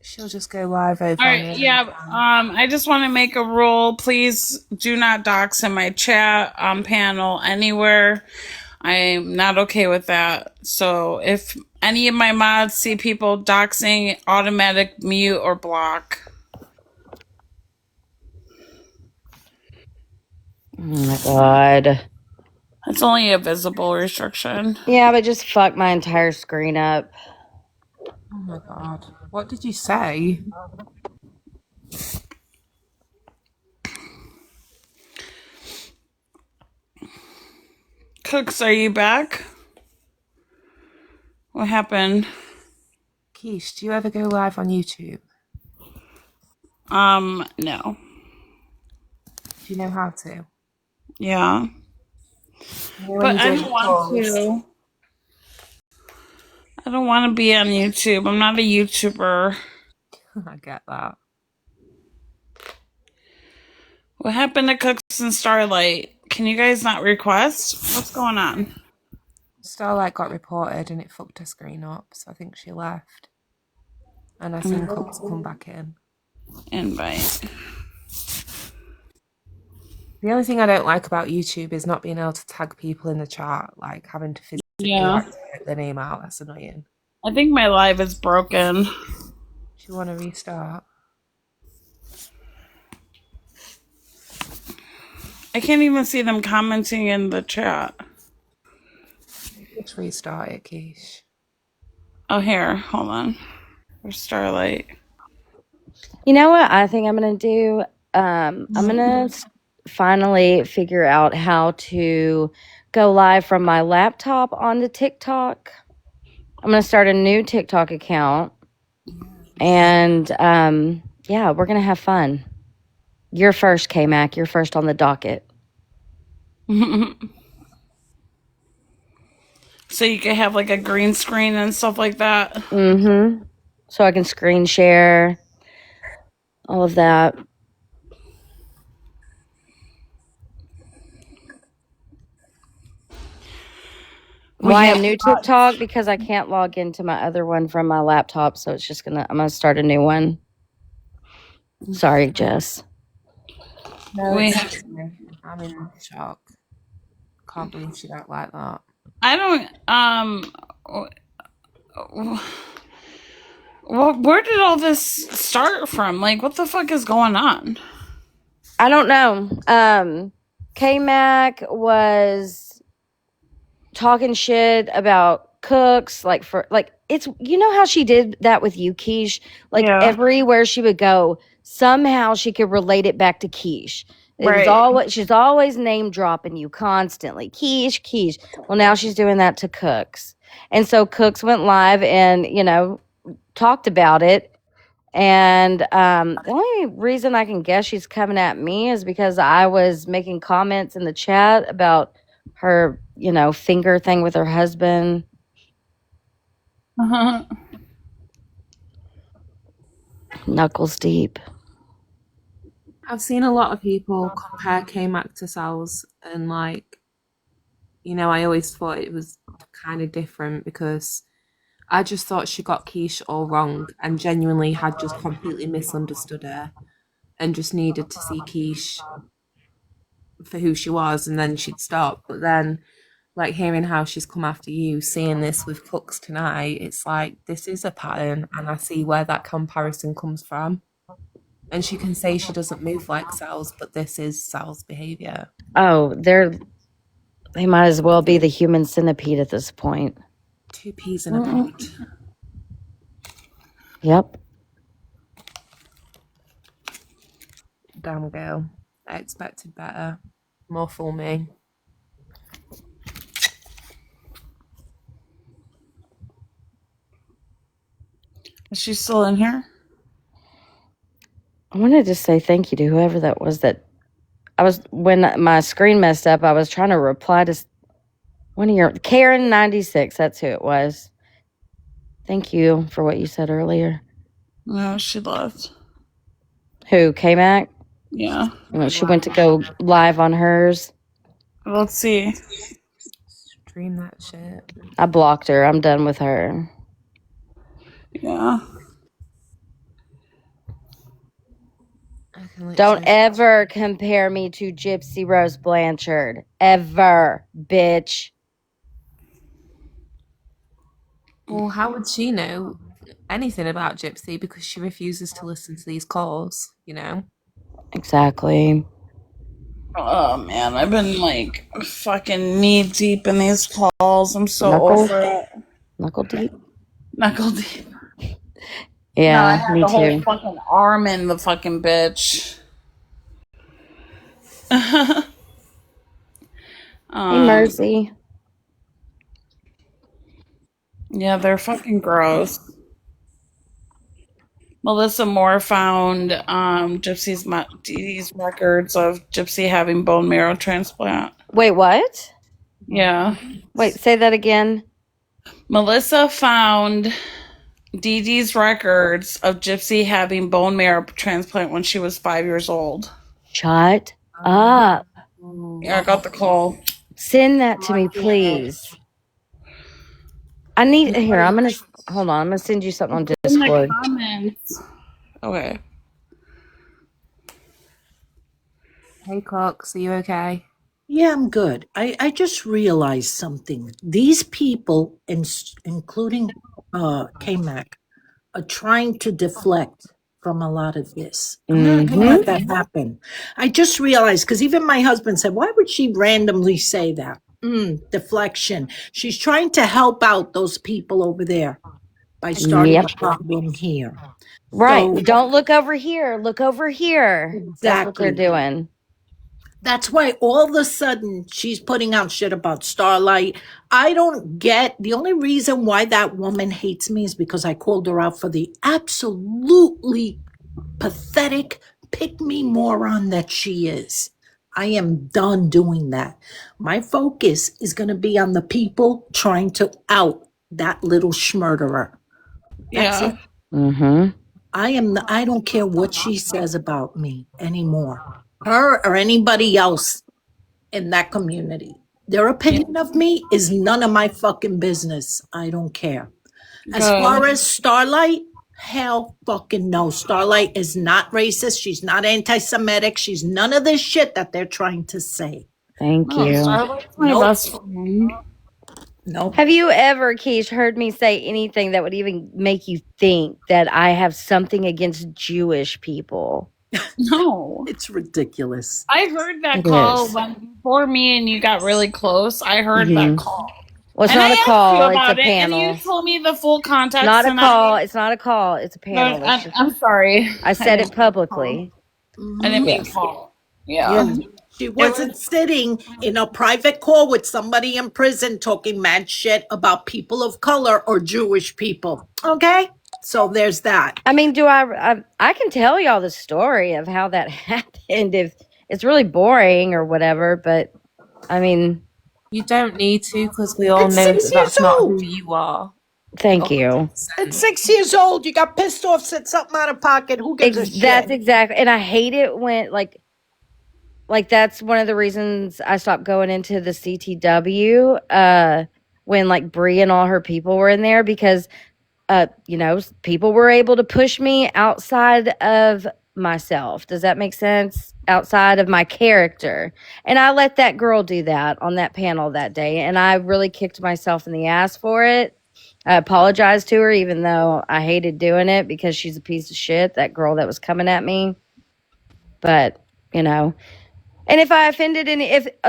She'll just go live over All on right, her own yeah. time. I just want to make a rule. Please do not dox in my chat, panel, anywhere. I'm not okay with that. So if any of my mods see people doxing, automatic mute or block. Oh my god. It's only a visible restriction. Yeah, but just fuck my entire screen up. Oh my god. What did you say? Cooks, are you back? What happened? Keish, do you ever go live on YouTube? No. Do you know how to? Yeah. You know when But you're I doing don't the want calls? to. I don't want to be on YouTube. I'm not a YouTuber. I get that. What happened to Cooks and Starlight? Can you guys not request? What's going on? Starlight got reported and it fucked her screen up, so I think she left. And I seen Cooks come back in. Invite. The only thing I don't like about YouTube is not being able to tag people in the chat, like having to physically Yeah. type their name out. That's annoying. I think my live is broken. Do you want to restart? I can't even see them commenting in the chat. Let's restart it, Keish. Oh, here. Hold on. Where's Starlight? You know what I think I'm going to do? I'm going to finally figure out how to go live from my laptop onto TikTok. I'm going to start a new TikTok account. And yeah, we're going to have fun. You're first, K-Mac. You're first on the docket. So you could have like a green screen and stuff like that. Mm-hmm. So I can screen share all of that. Well, Why yeah. a new TikTok? Because I can't log into my other one from my laptop, so it's just I'm gonna start a new one. Sorry, Jess. No, We it's have, okay. I'm in shock. Can't believe she got like that. I don't well, where did all this start from? Like, what the fuck is going on? I don't know. K-Mac was talking shit about cooks, like it's how she did that with you, Keish. Like Yeah. everywhere she would go, somehow she could relate it back to Keish. It was Right. she's always name dropping you constantly. Keish. Well, now she's doing that to Cooks. And so Cooks went live and, talked about it. And the only reason I can guess she's coming at me is because I was making comments in the chat about her, finger thing with her husband. Uh-huh. Knuckles deep. I've seen a lot of people compare K-Mac to Sal's, and I always thought it was kind of different because I just thought she got Keish all wrong and genuinely had just completely misunderstood her and just needed to see Keish for who she was, and then she'd stop. But then, hearing how she's come after you, seeing this with Cooks tonight, it's like, this is a pattern, and I see where that comparison comes from. And she can say she doesn't move like Sal's, but this is Sal's behavior. Oh, they might as well be the human centipede at this point. 2 peas in a pod. Yep. Damn girl. I expected better. More for me. Is she still in here? I wanted to say thank you to whoever that was that when my screen messed up, I was trying to reply to one of your Karen 96. That's who it was. Thank you for what you said earlier. No, she left. Who, K-Mac? Yeah. Well, she went to go live on hers. Let's see. Stream that shit. I blocked her. I'm done with her. Yeah. Don't ever compare me to Gypsy Rose Blanchard. Ever, bitch. Well, how would she know anything about Gypsy because she refuses to listen to these calls, Exactly. Oh man, I've been fucking knee deep in these calls. I'm so over it. Knuckle deep? Knuckle deep. Yeah, no, I had me the whole too. fucking arm in the fucking bitch. Hey, Mercy. Yeah, they're fucking gross. Melissa Moore found Gypsy's Dee Dee's records of Gypsy having bone marrow transplant. Wait, what? Yeah. Wait, say that again. Melissa found Dee Dee's records of Gypsy having bone marrow transplant when she was 5 years old. Shut up. Yeah, I got the call. Send that to me, please. I need here. Hold on. I'm gonna send you something on Discord. In the comments. Okay. Hey, Cox, are you okay? Yeah, I'm good. I just realized something. These people, including K-Mac, are trying to deflect from a lot of this. I'm not going to let that happen. I just realized, because even my husband said, why would she randomly say that? Deflection. She's trying to help out those people over there by starting a problem here. Right. So, don't look over here. Look over here. Exactly. That's what they're doing. That's why all of a sudden she's putting out shit about Starlight. I don't get the only reason why that woman hates me is because I called her out for the absolutely pathetic pick me moron that she is. I am done doing that. My focus is going to be on the people trying to out that little schmurderer. That's Yeah. it. Mm-hmm. I don't care what she says about me anymore. Her or anybody else in that community. Their opinion of me is none of my fucking business. I don't care. As far Good. as Starlight, hell fucking no. Starlight is not racist. She's not anti Semitic. She's none of this shit that they're trying to say. Thank Oh, you. Starlight's my Nope. best friend. Nope. Have you ever, Keish, heard me say anything that would even make you think that I have something against Jewish people? No. It's ridiculous. I heard that It call is. when before me and you got really close. I heard that Mm-hmm. call. Well, it's And I not a asked you call, it's a about it, and you panel. told me the full context, Not a and call. It's not a call. It's a panel. but Let's just, I'm sorry. I I said didn't it publicly. I didn't mean Yes. call. Yeah. Yeah. She It wasn't was sitting in a private call with somebody in prison talking mad shit about people of color or Jewish people. Okay? So there's that. I mean, I can tell y'all the story of how that happened if it's really boring or whatever, but I mean, You don't need to, because we all It's know 6 that years that's not who old. you are. thank you. 100%. It's 6 years old. You got pissed off, said something out of pocket. Who gives a That's shit? exactly, and I hate it when like that's one of the reasons I stopped going into the CTW when like Bree and all her people were in there because people were able to push me outside of myself. Does that make sense? Outside of my character. And I let that girl do that on that panel that day and I really kicked myself in the ass for it. I apologized to her even though I hated doing it because she's a piece of shit, that girl that was coming at me. But, and if I offended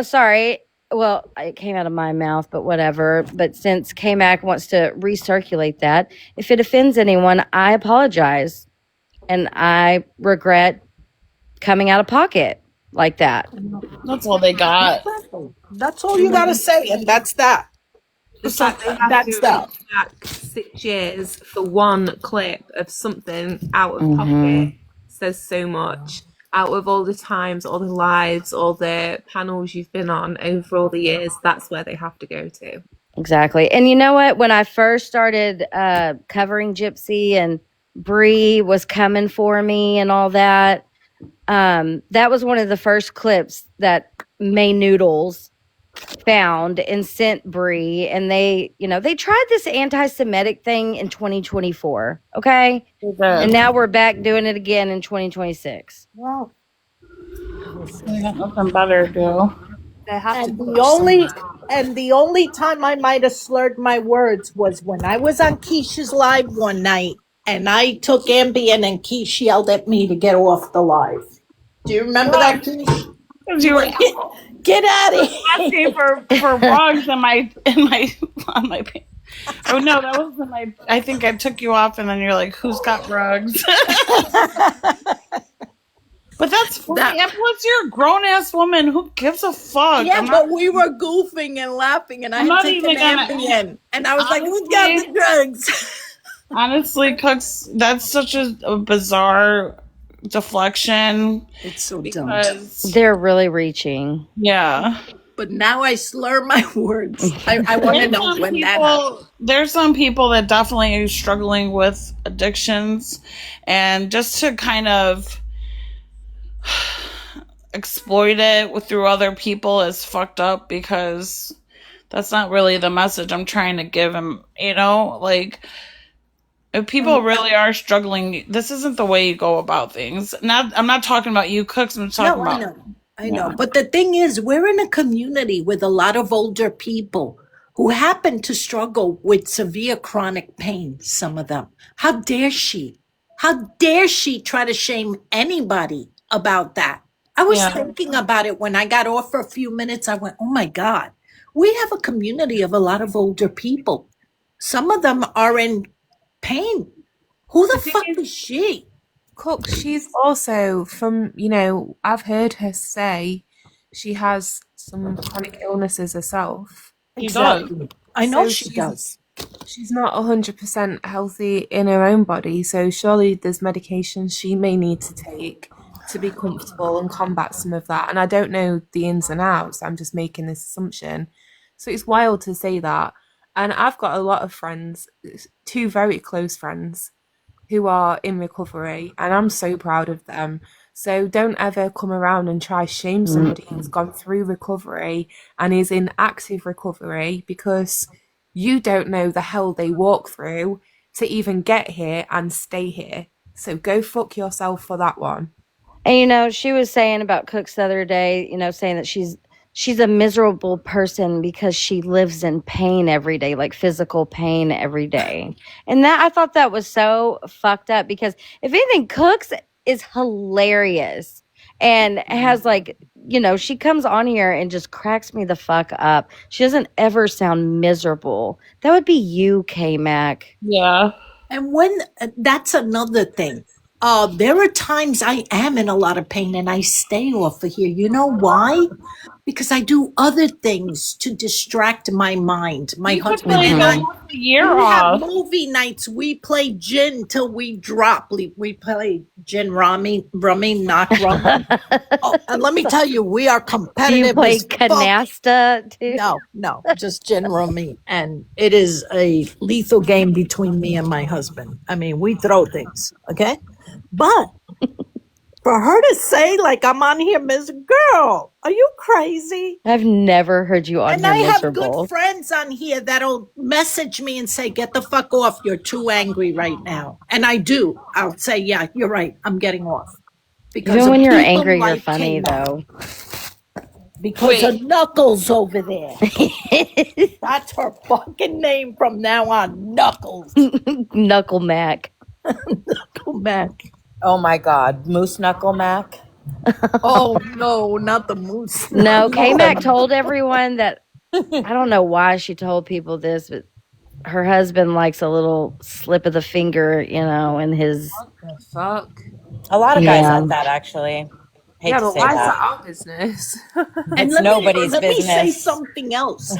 sorry, well, it came out of my mouth, but whatever. But since KMAC wants to recirculate that, if it offends anyone, I apologize. And I regret coming out of pocket like that. that's all they got. That's all you got to say, and that's that. The So fact they have that's to that. reach back 6 years for one clip of something out of Mm-hmm. pocket says so much. Out of all the times, all the lives, all the panels you've been on over all the years, that's where they have to go to. Exactly. And you know what? When I first started covering Gypsy and Bree was coming for me and all that, that was one of the first clips that May Noodles found and sent Bree, and they tried this anti-Semitic thing in 2024. Okay, and now we're back doing it again in 2026. Well, They got nothing better to do. They have and to the only time I might have slurred my words was when I was on Keisha's live one night and I took Ambien and Keish yelled at me to get off the live. Do you remember that, Keish? Because you were Get out of asking here. for rugs in my on my pants. Oh no, that was when I think I took you off, and then you're like, "Who's got rugs?" But that's funny. And plus, you're a grown ass woman. Who gives a fuck? Yeah, but we were goofing and laughing, and I I'm had not taken even gonna- Ambien, and I was like, "Who's got the drugs?" Honestly, Cooks, that's such a bizarre deflection. It's so because They're really reaching. yeah. But now I slur my words. I want to know when that happened. There's some people that definitely are struggling with addictions, and just to kind of exploit it through other people is fucked up because that's not really the message I'm trying to give them. Like if people really are struggling, this isn't the way you go about things. I'm not talking about you, Cooks. I'm talking about. I know. But the thing is, we're in a community with a lot of older people who happen to struggle with severe chronic pain, some of them. How dare she? How dare she try to shame anybody about that? I was thinking about it when I got off for a few minutes. I went, oh my God, we have a community of a lot of older people. Some of them are in pain. Who the fuck is she? Cook, she's also from, I've heard her say she has some chronic illnesses herself. Exactly. I know So she does. She's not 100% healthy in her own body, so surely there's medication she may need to take. to be comfortable and combat some of that. And I don't know the ins and outs. I'm just making this assumption. So it's wild to say that. And I've got a lot of friends, two very close friends, who are in recovery, and I'm so proud of them. So don't ever come around and try shame somebody who's gone through recovery and is in active recovery, because you don't know the hell they walk through to even get here and stay here. So go fuck yourself for that one. And she was saying about Cooks the other day, saying that she's a miserable person because she lives in pain every day, like physical pain every day. And I thought that was so fucked up, because if anything, Cooks is hilarious and has she comes on here and just cracks me the fuck up. She doesn't ever sound miserable. That would be you, K-Mac. Yeah. And that's another thing. There are times I am in a lot of pain and I stay off of here. You know why? Because I do other things to distract my mind. My You could husband really and go I, half a year we have off. movie nights. We play gin till we drop. We play gin rummy, knock rummy. And let me tell you, we are Do you competitive play as fuck. canasta too? No, just gin rummy. And it is a lethal game between me and my husband. I mean, we throw things, okay? But for her to say, like, I'm on here, girl, are you crazy? I've never heard you on And here I have miserable. good friends on here that'll message me and say, get the fuck off. You're too angry right now. And I do. I'll say, yeah, you're right. I'm getting off. Because Even of when you're people angry, you're like funny, K-Mac. though. Because of Knuckles over there. That's her fucking name from now on. Knuckles. Knuckle Mac. Knuckle Mac. Oh my God, Moose Knuckle Mac. Oh no, not the moose. No, K-Mac told everyone that, I don't know why she told people this, but her husband likes a little slip of the finger, in his. What the fuck? A lot of guys Yeah. like that, actually. Hate Yeah, to but say why is that. that our business? And It's nobody's let me say business. something else.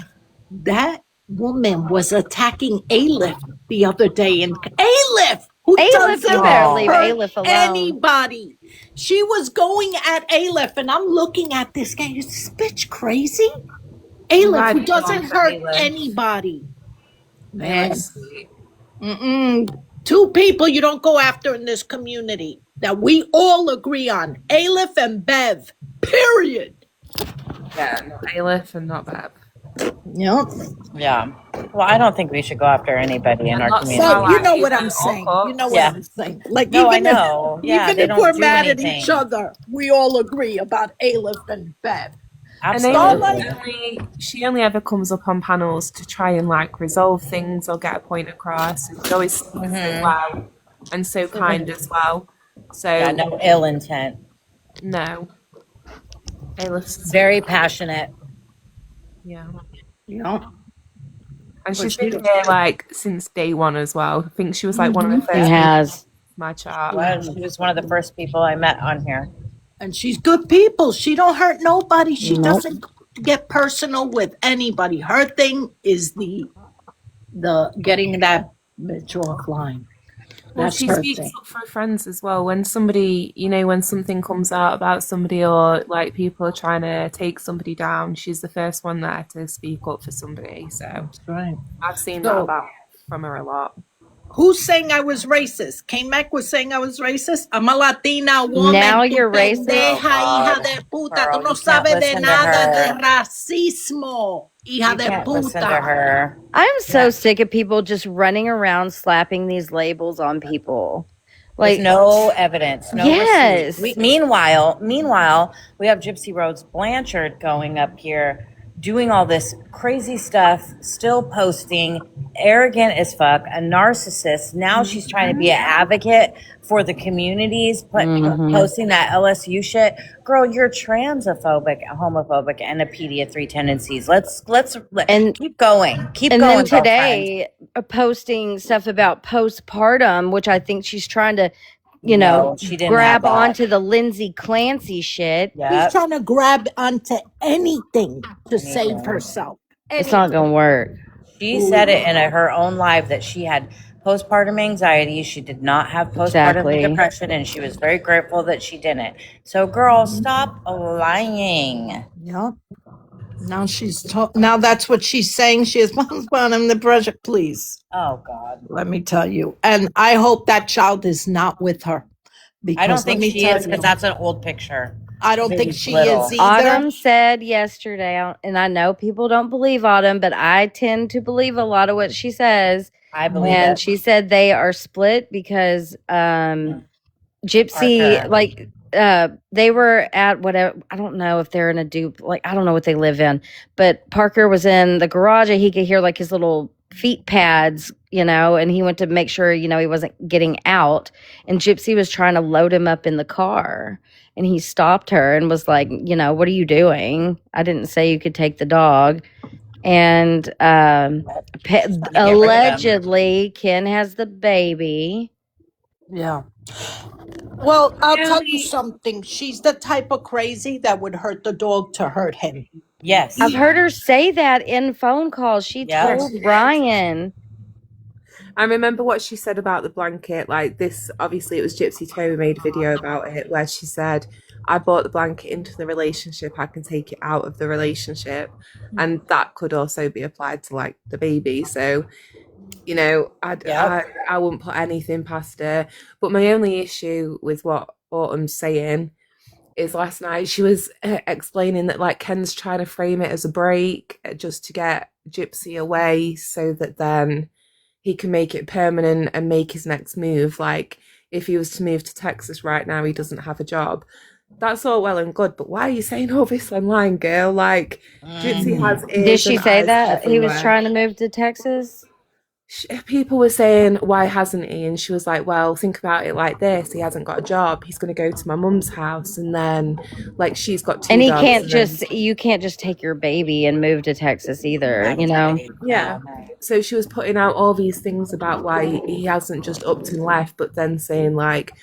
That woman was attacking Aleph the other day, and Aleph, who Aleph doesn't you better leave hurt Aleph alone. anybody. She was going at Aleph, and I'm looking at this guy. Is this bitch crazy? Aleph, who doesn't hurt anybody. Man, two people you don't go after in this community that we all agree on: Aleph and Bev. Period. Yeah, not Aleph and not Bev. Yep. Yeah. Well, I don't think we should go after anybody in And our not community. Well, you know Starlight what either, I'm or saying. You know Cooks. what I'm saying. Like, No, I even know. Yeah, even they if don't we're do mad at anything. each other, we all agree about Aleph and Bev. And Aleph Absolutely. she only ever comes up on panels to try and resolve things or get a point across. And she always speaks so well and so kind as well. So Yeah, no ill intent. no. Aleph's Very passionate. Yeah. Yeah. And she's been here since day one as well. I think she was one of the first She people has. my chat. Well, she was one of the first people I met on here. And she's good people. She don't hurt nobody. She Nope. doesn't get personal with anybody. Her thing is the getting that bitch offline. Well, That's she her speaks thing. up for friends as well. When somebody, when something comes out about somebody or people are trying to take somebody down, she's the first one there to speak up for somebody. So That's right. I've seen that from her a lot. Who's saying I was racist? K-Mac was saying I was racist. I'm a Latina woman. Now you're racist? Pendeja, Oh, hija de puta. Girl, Tú no you can't sabes de listen to nada de her. racismo. Hija You de can't listen to puta. her. I'm so sick of people just running around slapping these labels on people. There's no evidence, no Yes. receipt. Meanwhile, we have Gypsy Rose Blanchard going up here, doing all this crazy stuff, still posting, arrogant as fuck, a narcissist. Now she's trying to be an advocate for the communities, posting that LSU shit. Girl, you're transphobic, homophobic, and a pedia-3 tendencies. Let's keep going. Keep and going. then today, posting stuff about postpartum, which I think she's trying to, No, she didn't grab have that. onto the Lindsay Clancy shit. She's trying to grab onto anything to save herself. It's not going to work. She said it in her own live that she had postpartum anxiety. She did not have postpartum Exactly. depression, and she was very grateful that she didn't. So, girl, stop lying. Yep. Now now that's what she's saying. She has postpartum depression. Please, Oh, God. let me tell you. And I hope that child is not with her. I don't Because let think me she tell is, because you, that's an old picture. I The don't think baby's she is little. either. Autumn said yesterday, and I know people don't believe Autumn, but I tend to believe a lot of what she says. I believe And it. she said they are split because Gypsy, Parker. like, they were at whatever, I don't know if they're in a dupe, like, I don't know what they live in, but Parker was in the garage and he could hear like his little feet pads, and he went to make sure, he wasn't getting out. And Gypsy was trying to load him up in the car. And he stopped her and was like, what are you doing? I didn't say you could take the dog. And allegedly, Ken has the baby. Yeah. Well, I'll tell you something. She's the type of crazy that would hurt the dog to hurt him. Yes. I've heard her say that in phone calls. She told Ryan. I remember what she said about the blanket. Like this, obviously, it was Gypsy Toe who made a video about it, where she said, "I brought the blanket into the relationship. I can take it out of the relationship," and that could also be applied to like the baby. So, I wouldn't put anything past her. But my only issue with what Autumn's saying is last night she was explaining that like Ken's trying to frame it as a break just to get Gypsy away so that then he can make it permanent and make his next move. Like if he was to move to Texas right now, he doesn't have a job. That's all well and good, but why are you saying all this online, girl? Like Gypsy has ears. Did she and say eyes that he was everywhere. trying to move to Texas? People were saying, why hasn't he? And she was like, well, think about it like this. He hasn't got a job. He's going to go to my mum's house. And then, like, she's got two And dogs. you can't just take your baby and move to Texas either, Yeah. So she was putting out all these things about why he hasn't just upped and left, but then saying, like,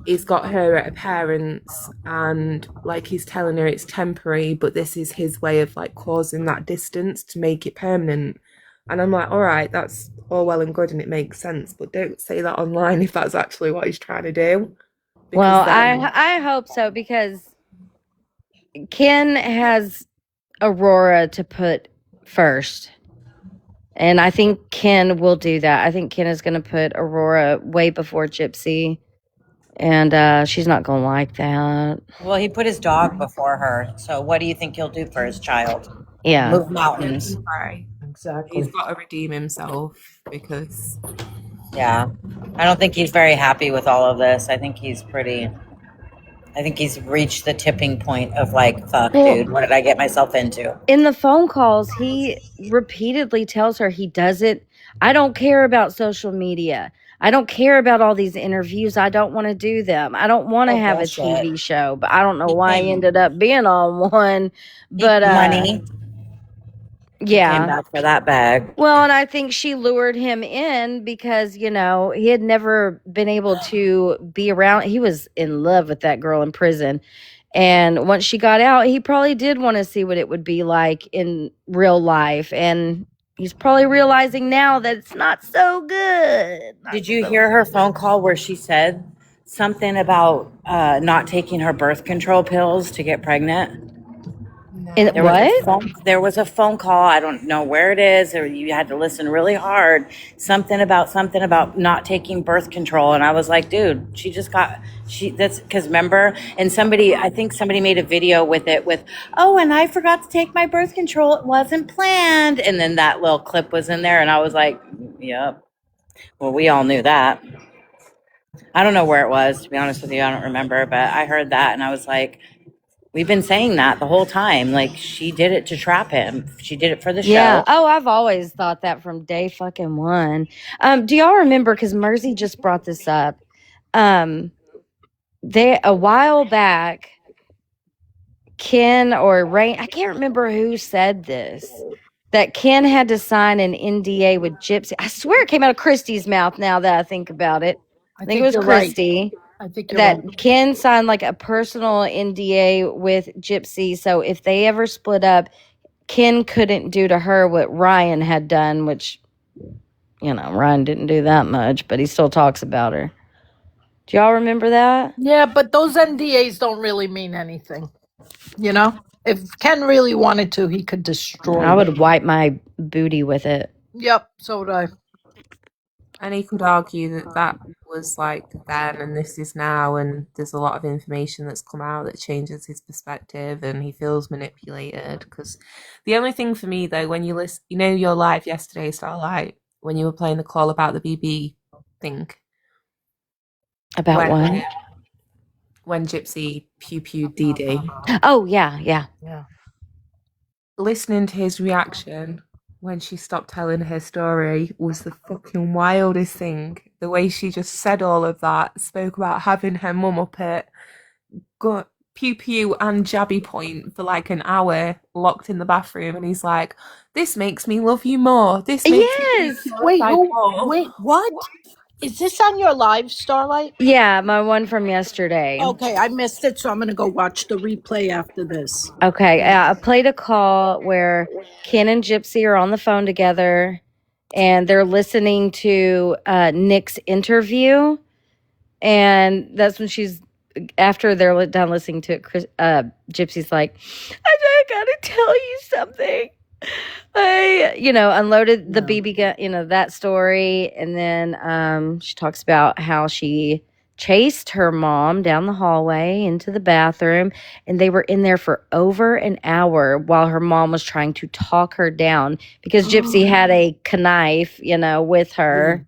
he's got her at her parents and, like, he's telling her it's temporary, but this is his way of, like, causing that distance to make it permanent. And I'm like, all right, that's all well and good and it makes sense, but don't say that online if that's actually what he's trying to do. Well, I hope so, because Ken has Aurora to put first. And I think Ken will do that. I think Ken is going to put Aurora way before Gypsy. And she's not going to like that. Well, he put his dog before her. So what do you think he'll do for his child? Yeah. Move mountains. Right. Exactly. He's got to redeem himself because... Yeah. I don't think he's very happy with all of this. I think he's reached the tipping point of like, fuck, dude, what did I get myself into? In the phone calls, he repeatedly tells her he doesn't. I don't care about social media. I don't care about all these interviews. I don't want to do them. I don't want to have a TV show, but I don't know why he ended up being on one. But money. Yeah. He came back for that bag. Well, and I think she lured him in because, he had never been able to be around. He was in love with that girl in prison. And once she got out, he probably did want to see what it would be like in real life. And he's probably realizing now that it's not so good. Did you hear her phone call where she said something about not taking her birth control pills to get pregnant? There was a phone call. I don't know where it is, or you had to listen really hard. Something about not taking birth control, and I was like, dude, that's because remember, and I think somebody made a video with it with, oh, and I forgot to take my birth control. It wasn't planned, and then that little clip was in there, and I was like, yep. Well, we all knew that. I don't know where it was, to be honest with you. I don't remember, but I heard that, and I was like, we've been saying that the whole time. Like, she did it to trap him. She did it for the show. Yeah. Oh, I've always thought that from day fucking one. Do y'all remember, because Mersey just brought this up, a while back, Ken or Rain, I can't remember who said this, that Ken had to sign an NDA with Gypsy. I swear it came out of Christy's mouth now that I think about it. I think it was Christy. I think Ken signed like a personal NDA with Gypsy. So if they ever split up, Ken couldn't do to her what Ryan had done, which Ryan didn't do that much, but he still talks about her. Do y'all remember that? Yeah, but those NDAs don't really mean anything. If Ken really wanted to, he could destroy I them. would wipe my booty with it. Yep, so would I. And he could argue that that was like then and this is now, and there's a lot of information that's come out that changes his perspective, and he feels manipulated. Because the only thing for me though, when you listen, your live yesterday, Starlight, when you were playing the call about the BB thing, About what? when Gypsy pew Dee Dee. Oh yeah. Yeah. Listening to his reaction when she stopped telling her story was the fucking wildest thing. The way she just said all of that, spoke about having her mum up at pew and jabby point for like an hour, locked in the bathroom, and he's like, "This makes me love you more. This makes me Wait, more." wait, what? Is this on your live, Starlight? Yeah, my one from yesterday. Okay, I missed it, so I'm gonna go watch the replay after this. Okay, I played a call where Ken and Gypsy are on the phone together, and they're listening to Nick's interview, and that's when after they're done listening to it, Gypsy's like, I gotta tell you something. I, unloaded the BB gun, that story, and then she talks about how she chased her mom down the hallway into the bathroom, and they were in there for over an hour while her mom was trying to talk her down because Gypsy had a knife, with her.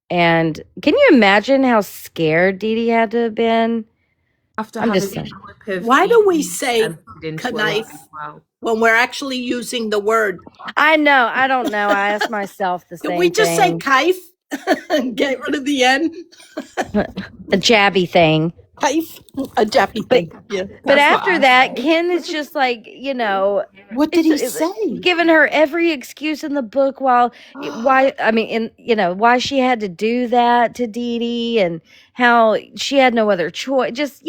And can you imagine how scared Dee Dee had to have been? After I'm having just saying. Why do we say into knife when we're actually using the word? I know. I don't know. I asked myself the same Can thing. we just say kaif and get rid of the N? A jabby thing. Kaif? A jabby thing. Yeah. But after that, Ken is just like, what did he say? Giving her every excuse in the book why she had to do that to Dee Dee and how she had no other choice. Just,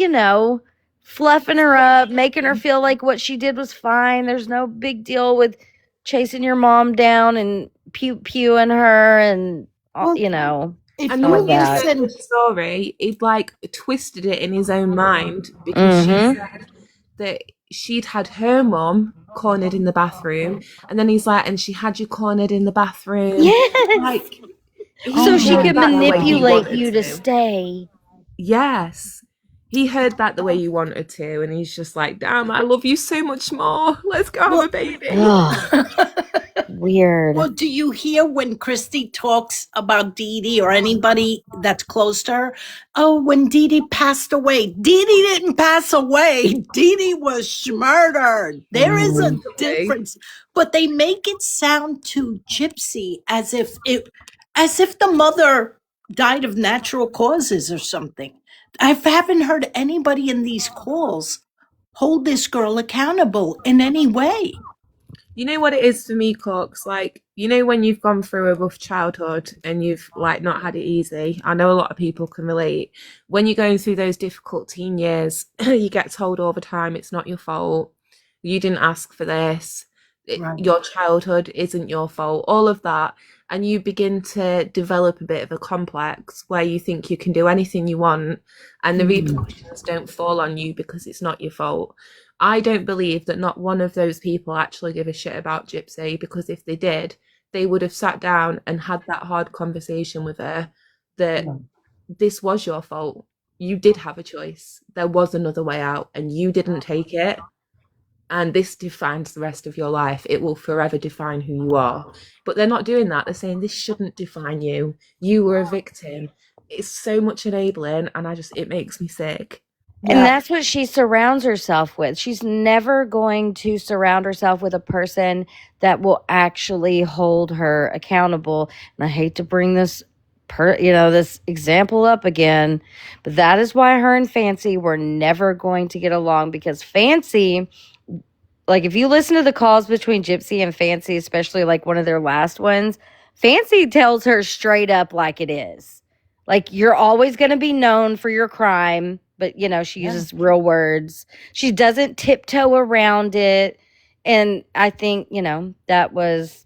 fluffing her up, making her feel like what she did was fine. There's no big deal with chasing your mom down and pewing her and, And all when you that. listen the story, it like twisted it in his own mind because she said that she'd had her mum cornered in the bathroom, and then he's like, and she had you cornered in the bathroom. Yes. Like, so she could manipulate you to stay. Yes. He heard that the way you wanted to, and he's just like, damn, I love you so much more. Let's go have a baby. Weird. Well, do you hear when Christy talks about Dee Dee or anybody that's close to her? Oh, when Dee Dee passed away. Dee Dee didn't pass away. Dee Dee was murdered. There is a difference. But they make it sound to Gypsy as if the mother died of natural causes or something. I haven't heard anybody in these calls hold this girl accountable in any way. You know what it is for me, Cox? Like, when you've gone through a rough childhood and you've like not had it easy. I know a lot of people can relate. When you're going through those difficult teen years, you get told all the time it's not your fault. You didn't ask for this. Your childhood isn't your fault. All of that. And you begin to develop a bit of a complex where you think you can do anything you want and the repercussions don't fall on you because it's not your fault. I don't believe that not one of those people actually give a shit about Gypsy, because if they did, they would have sat down and had that hard conversation with her that this was your fault. You did have a choice. There was another way out and you didn't take it. And this defines the rest of your life. It will forever define who you are. But they're not doing that. They're saying this shouldn't define you. You were a victim. It's so much enabling, and it makes me sick. And that's what she surrounds herself with. She's never going to surround herself with a person that will actually hold her accountable. And I hate to bring this this example up again, but that is why her and Fancy were never going to get along, because Fancy, like if you listen to the calls between Gypsy and Fancy, especially like one of their last ones, Fancy tells her straight up like it is. Like, you're always going to be known for your crime, but, she uses real words. She doesn't tiptoe around it. And I think, that was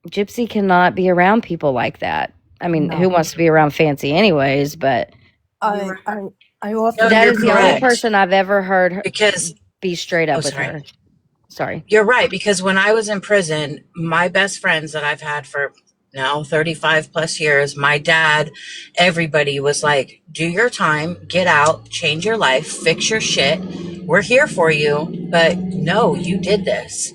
Gypsy cannot be around people like that. I mean, who wants to be around fancy anyways, but I No, that you're is the only correct. person I've ever heard her Because, be straight oh, up with sorry. her. Sorry. You're right. Because when I was in prison, my best friends that I've had for now 35 plus years, my dad, everybody was like, do your time, get out, change your life, fix your shit. We're here for you. But no, you did this.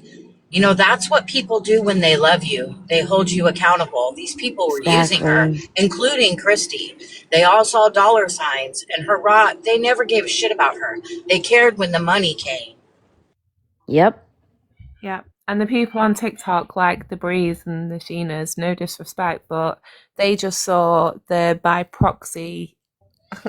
You know, that's what people do when they love you. They hold you accountable. These people were using her, Exactly. including Christy. They all saw dollar signs and her they never gave a shit about her. They cared when the money came. Yep. Yeah. And the people on TikTok, like the Breeze and the Sheenas, no disrespect, but they just saw the by proxy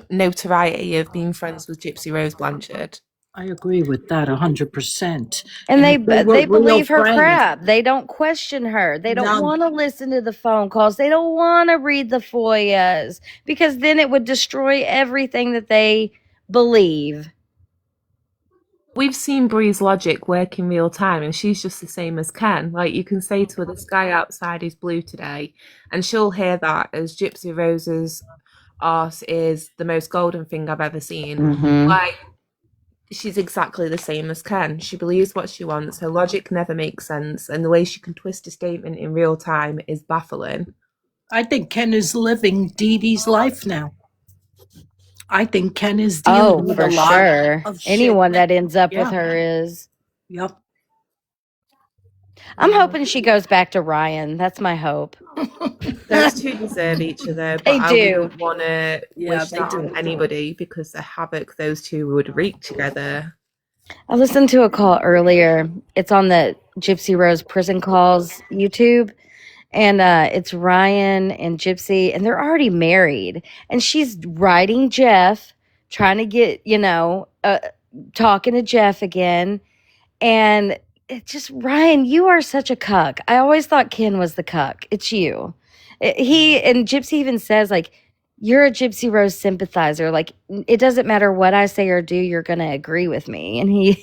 notoriety of being friends with Gypsy Rose Blanchard. I agree with that 100%. And If they were they real believe her friends, crap. They don't question her. They don't now want to listen to the phone calls. They don't want to read the FOIAs because then it would destroy everything that they believe. We've seen Bree's logic work in real time, and she's just the same as Ken. Like, you can say to her, the sky outside is blue today, and she'll hear that as Gypsy Rose's arse is the most golden thing I've ever seen. Mm-hmm. Like, she's exactly the same as Ken. She believes what she wants. Her logic never makes sense, and the way she can twist a statement in real time is baffling. I think Ken is living Dee Dee's life now. I think Ken is dealing with for a lot sure. of shit. Anyone that ends up with Yeah. her is. Yep. I'm hoping she goes back to Ryan. That's my hope. Those two deserve each other, but They I do. wouldn't want to wish they that do. on anybody because the havoc those two would wreak together. I listened to a call earlier. It's on the Gypsy Rose Prison Calls YouTube. And it's Ryan and Gypsy, and they're already married. And she's writing Jeff, trying to get, talking to Jeff again. And it just, Ryan, you are such a cuck. I always thought Ken was the cuck. It's you. He and Gypsy even says, like, you're a Gypsy Rose sympathizer. Like, it doesn't matter what I say or do, you're going to agree with me. And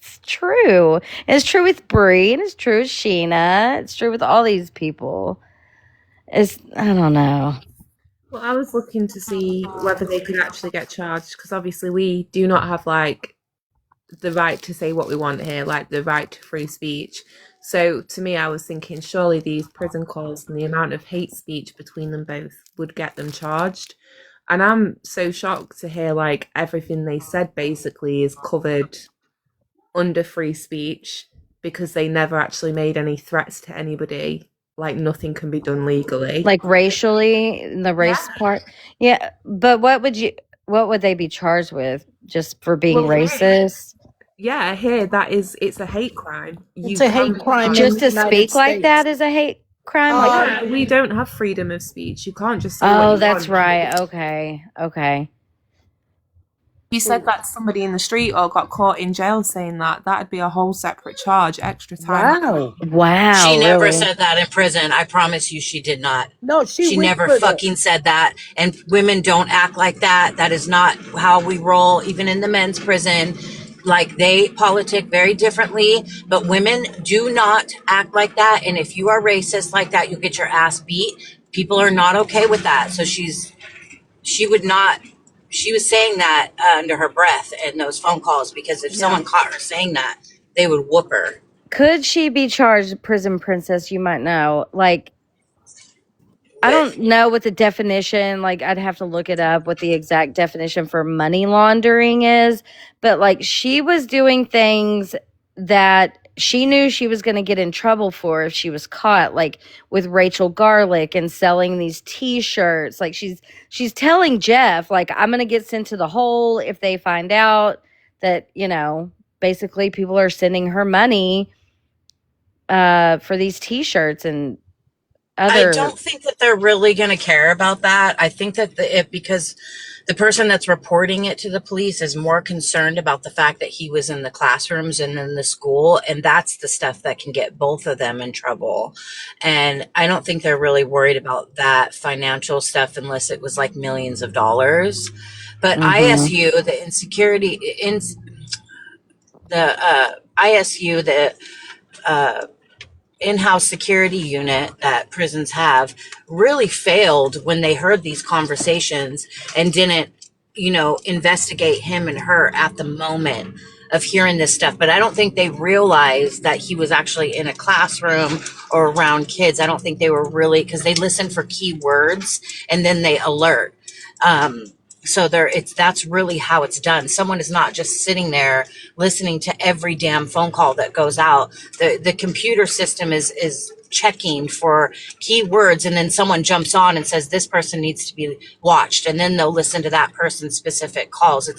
it's true. And it's true with Brie, and it's true with Sheena. It's true with all these people. I don't know. Well, I was looking to see whether they could actually get charged because obviously we do not have like the right to say what we want here, like the right to free speech. So to me, I was thinking surely these prison calls and the amount of hate speech between them both would get them charged. And I'm so shocked to hear like everything they said basically is covered under free speech because they never actually made any threats to anybody. Like nothing can be done legally. Like racially, the race part. Yeah, but what would they be charged with? Just for being racist? Yeah, here it's a hate crime. It's a hate crime. Just to United speak like States. that is a hate crime? Yeah, we don't have freedom of speech. You can't just say what Oh, you that's want. right. Okay. You said that to somebody in the street or got caught in jail saying that, that'd be a whole separate charge, extra time. Wow, She never really? said that in prison. I promise you she did not. No, She never fucking said that. And women don't act like that. That is not how we roll, even in the men's prison. Like they politic very differently, but women do not act like that. And if you are racist like that, you'll get your ass beat. People are not okay with that. So she would not, she was saying that under her breath in those phone calls because if someone caught her saying that, they would whoop her. Could she be charged, prison princess? You might know. Like, I don't know what the definition, like, I'd have to look it up what the exact definition for money laundering is. But, like, she was doing things that she knew she was going to get in trouble for if she was caught, like with Rachel Garlick and selling these T-shirts. Like, she's telling Jeff, like, I'm going to get sent to the hole if they find out that, basically people are sending her money for these T-shirts and other. I don't think that they're really going to care about that. I think that because the person that's reporting it to the police is more concerned about the fact that he was in the classrooms and in the school, and that's the stuff that can get both of them in trouble. And I don't think they're really worried about that financial stuff unless it was like millions of dollars. But ISU, the insecurity in the ISU, the in-house security unit that prisons have really failed when they heard these conversations and didn't, investigate him and her at the moment of hearing this stuff. But I don't think they realized that he was actually in a classroom or around kids. I don't think they were really, because they listen for key words and then they alert. So that's really how it's done. Someone is not just sitting there listening to every damn phone call that goes out. The computer system is checking for keywords, and then someone jumps on and says this person needs to be watched, and then they'll listen to that person's specific calls.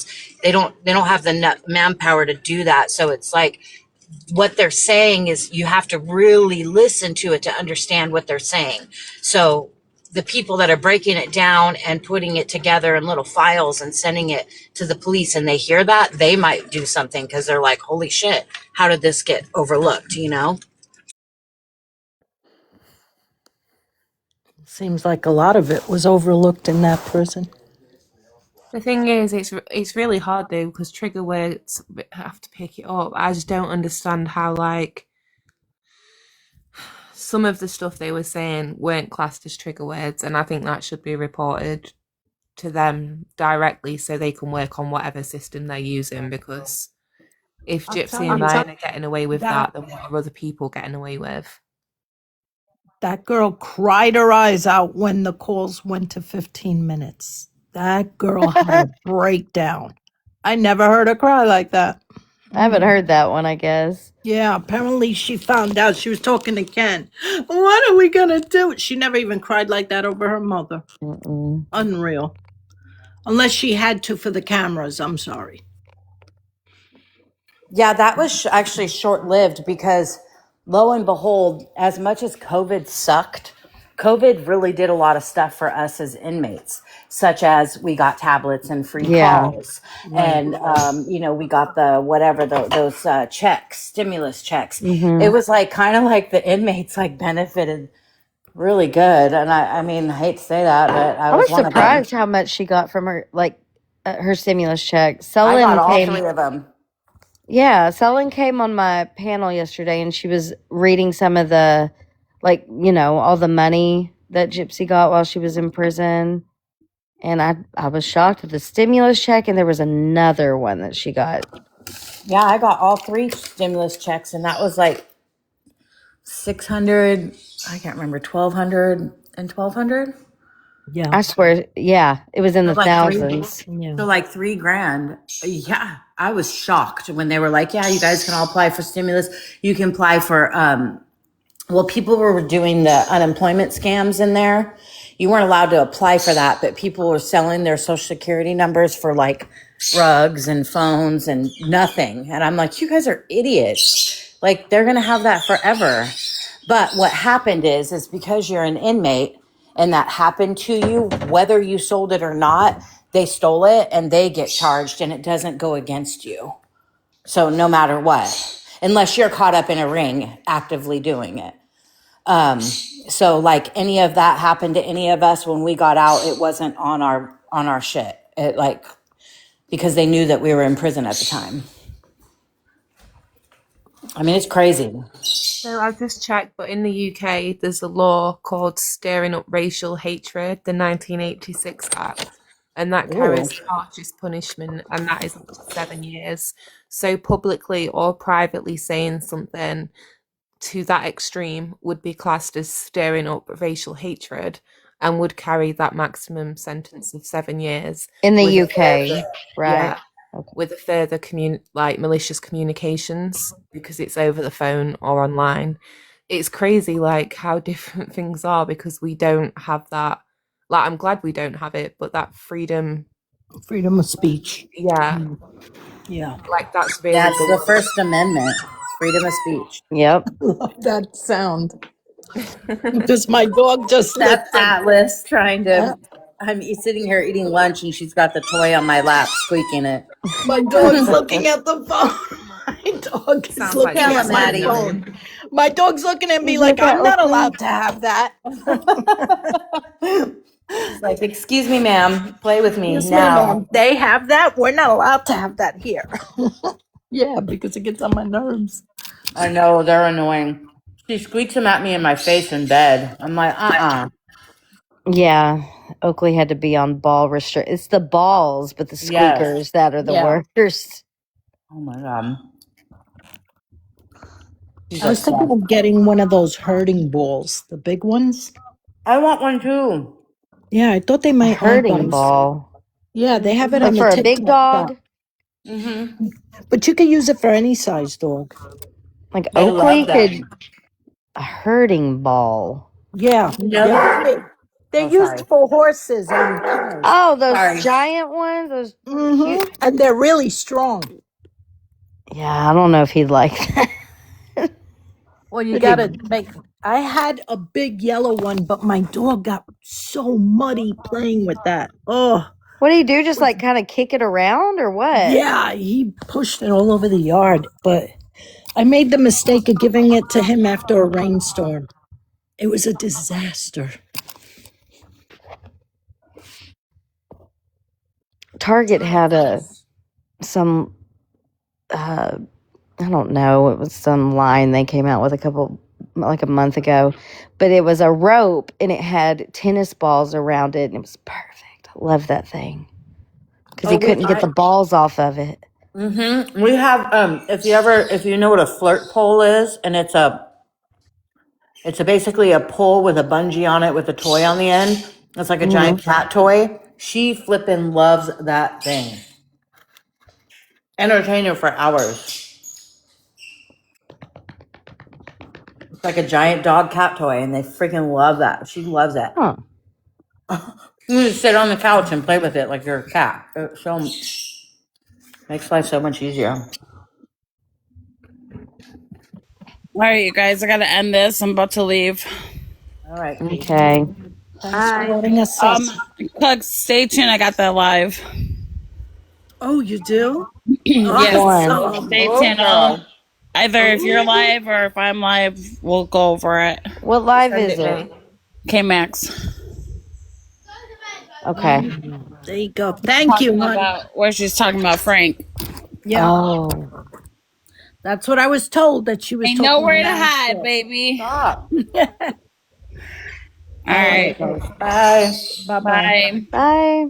They don't have the manpower to do that. So it's like what they're saying is you have to really listen to it to understand what they're saying. So the people that are breaking it down and putting it together in little files and sending it to the police, and they hear that, they might do something because they're like, holy shit, how did this get overlooked, Seems like a lot of it was overlooked in that prison. The thing is, it's really hard though because trigger words have to pick it up. I just don't understand how like some of the stuff they were saying weren't classed as trigger words, and I think that should be reported to them directly so they can work on whatever system they're using. Because if Gypsy and Ryan are getting away with that, then what are other people getting away with? That girl cried her eyes out when the calls went to 15 minutes. That girl had a breakdown. I never heard her cry like that. I haven't heard that one, I guess. Yeah, apparently she found out. She was talking to Ken. What are we going to do? She never even cried like that over her mother. Unreal. Unless she had to for the cameras. I'm sorry. Yeah, that was actually short lived because lo and behold, as much as COVID sucked, COVID really did a lot of stuff for us as inmates, such as we got tablets and free calls. And, we got those checks, stimulus checks. It was like kind of like the inmates like benefited really good. And I hate to say that, but I was one surprised of them. how much she got from her, her stimulus check. I got all Came, 3 of them. Yeah, Selin came on my panel yesterday, and she was reading some of the, all the money that Gypsy got while she was in prison. And I was shocked at the stimulus check, and there was another one that she got. Yeah, I got all 3 stimulus checks, and that was like 600, I can't remember, 1,200 and 1,200? Yeah. I swear, yeah, it was in the like thousands. So like $3,000. Yeah, I was shocked when they were like, yeah, you guys can all apply for stimulus. You can apply for, people were doing the unemployment scams in there. You weren't allowed to apply for that, but people were selling their social security numbers for like rugs and phones and nothing. And I'm like, you guys are idiots. Like they're going to have that forever. But what happened is because you're an inmate and that happened to you, whether you sold it or not, they stole it and they get charged and it doesn't go against you. So no matter what, unless you're caught up in a ring actively doing it. So like any of that happened to any of us when we got out, it wasn't on our shit. Because they knew that we were in prison at the time. It's crazy. So I've just checked, but in the UK, there's a law called Stirring Up Racial Hatred, the 1986 Act, and that carries the harshest punishment, and that is up to 7 years. So publicly or privately saying something to that extreme would be classed as stirring up racial hatred and would carry that maximum sentence of 7 years. In the UK, right? Yeah. Okay. With a further malicious communications because it's over the phone or online. It's crazy how different things are because we don't have that. I'm glad we don't have it, but that freedom of speech. Yeah. Yeah. That's really That's the First Amendment. Freedom of speech. Yep. I love that sound. Because my dog just That's Atlas trying to. I'm sitting here eating lunch and she's got the toy on my lap squeaking it. My dog's looking at the phone. My dog is looking at my phone. My dog's looking at me like I'm not allowed to have that. It's like, excuse me, ma'am, play with me Yes, now. ma'am. They have that. We're not allowed to have that here. Yeah, because it gets on my nerves. I know, they're annoying. She squeaks them at me in my face in bed. I'm like, Yeah, Oakley had to be on ball restrict. It's the balls, but the Yes. squeakers that are the Yeah. worst. Oh my god. She's I was thinking obsessed. of getting one of those herding balls, the big ones. I want one too. Yeah, I thought they A might have herding them. ball. Yeah, they have it Like on the for a big TikTok shop. dog? Mm-hmm. But you can use it for any size dog. Like They Oakley love that. could a herding ball. Yeah, they're Yep. great. They're Oh, used sorry. for horses and cows. Oh, those Sorry. giant ones? Those cute. And they're really strong. Yeah, I don't know if he'd like that. Well, you The gotta big. make. I had a big yellow one, but my dog got so muddy playing with that. Oh, What do you do? Just like kind of kick it around or what? yeah, he pushed it all over the yard. But I made the mistake of giving it to him after a rainstorm. It was a disaster. Target had some I don't know, it was some line they came out with a month ago, but it was a rope and it had tennis balls around it and it was perfect. I love that thing because he couldn't get the balls off of it. Mm-hmm. We have if you know what a flirt pole is, and it's basically a pole with a bungee on it with a toy on the end. It's like a giant cat toy. She flippin' loves that thing. Entertain her for hours. It's like a giant dog cat toy, and they freaking love that. She loves it. Huh. You just sit on the couch and play with it like you're a cat. It makes life so much easier. All right, you guys, I gotta end this. I'm about to leave. All right. Okay. Thanks for letting us up. Cooks, stay tuned. I got that live. Oh, you do? Yes, Awesome. stay Oh, tuned. girl. Either if you're live or if I'm live, we'll go over it. What live Send is it? me. K Max. Okay. There you go. Thank you, hon. Where she's talking about Frank. Yeah, Oh. that's what I was told, that she was Ain't talking nowhere to about hide, stuff. baby. Stop. All right. Bye. Bye-bye. Bye. Bye.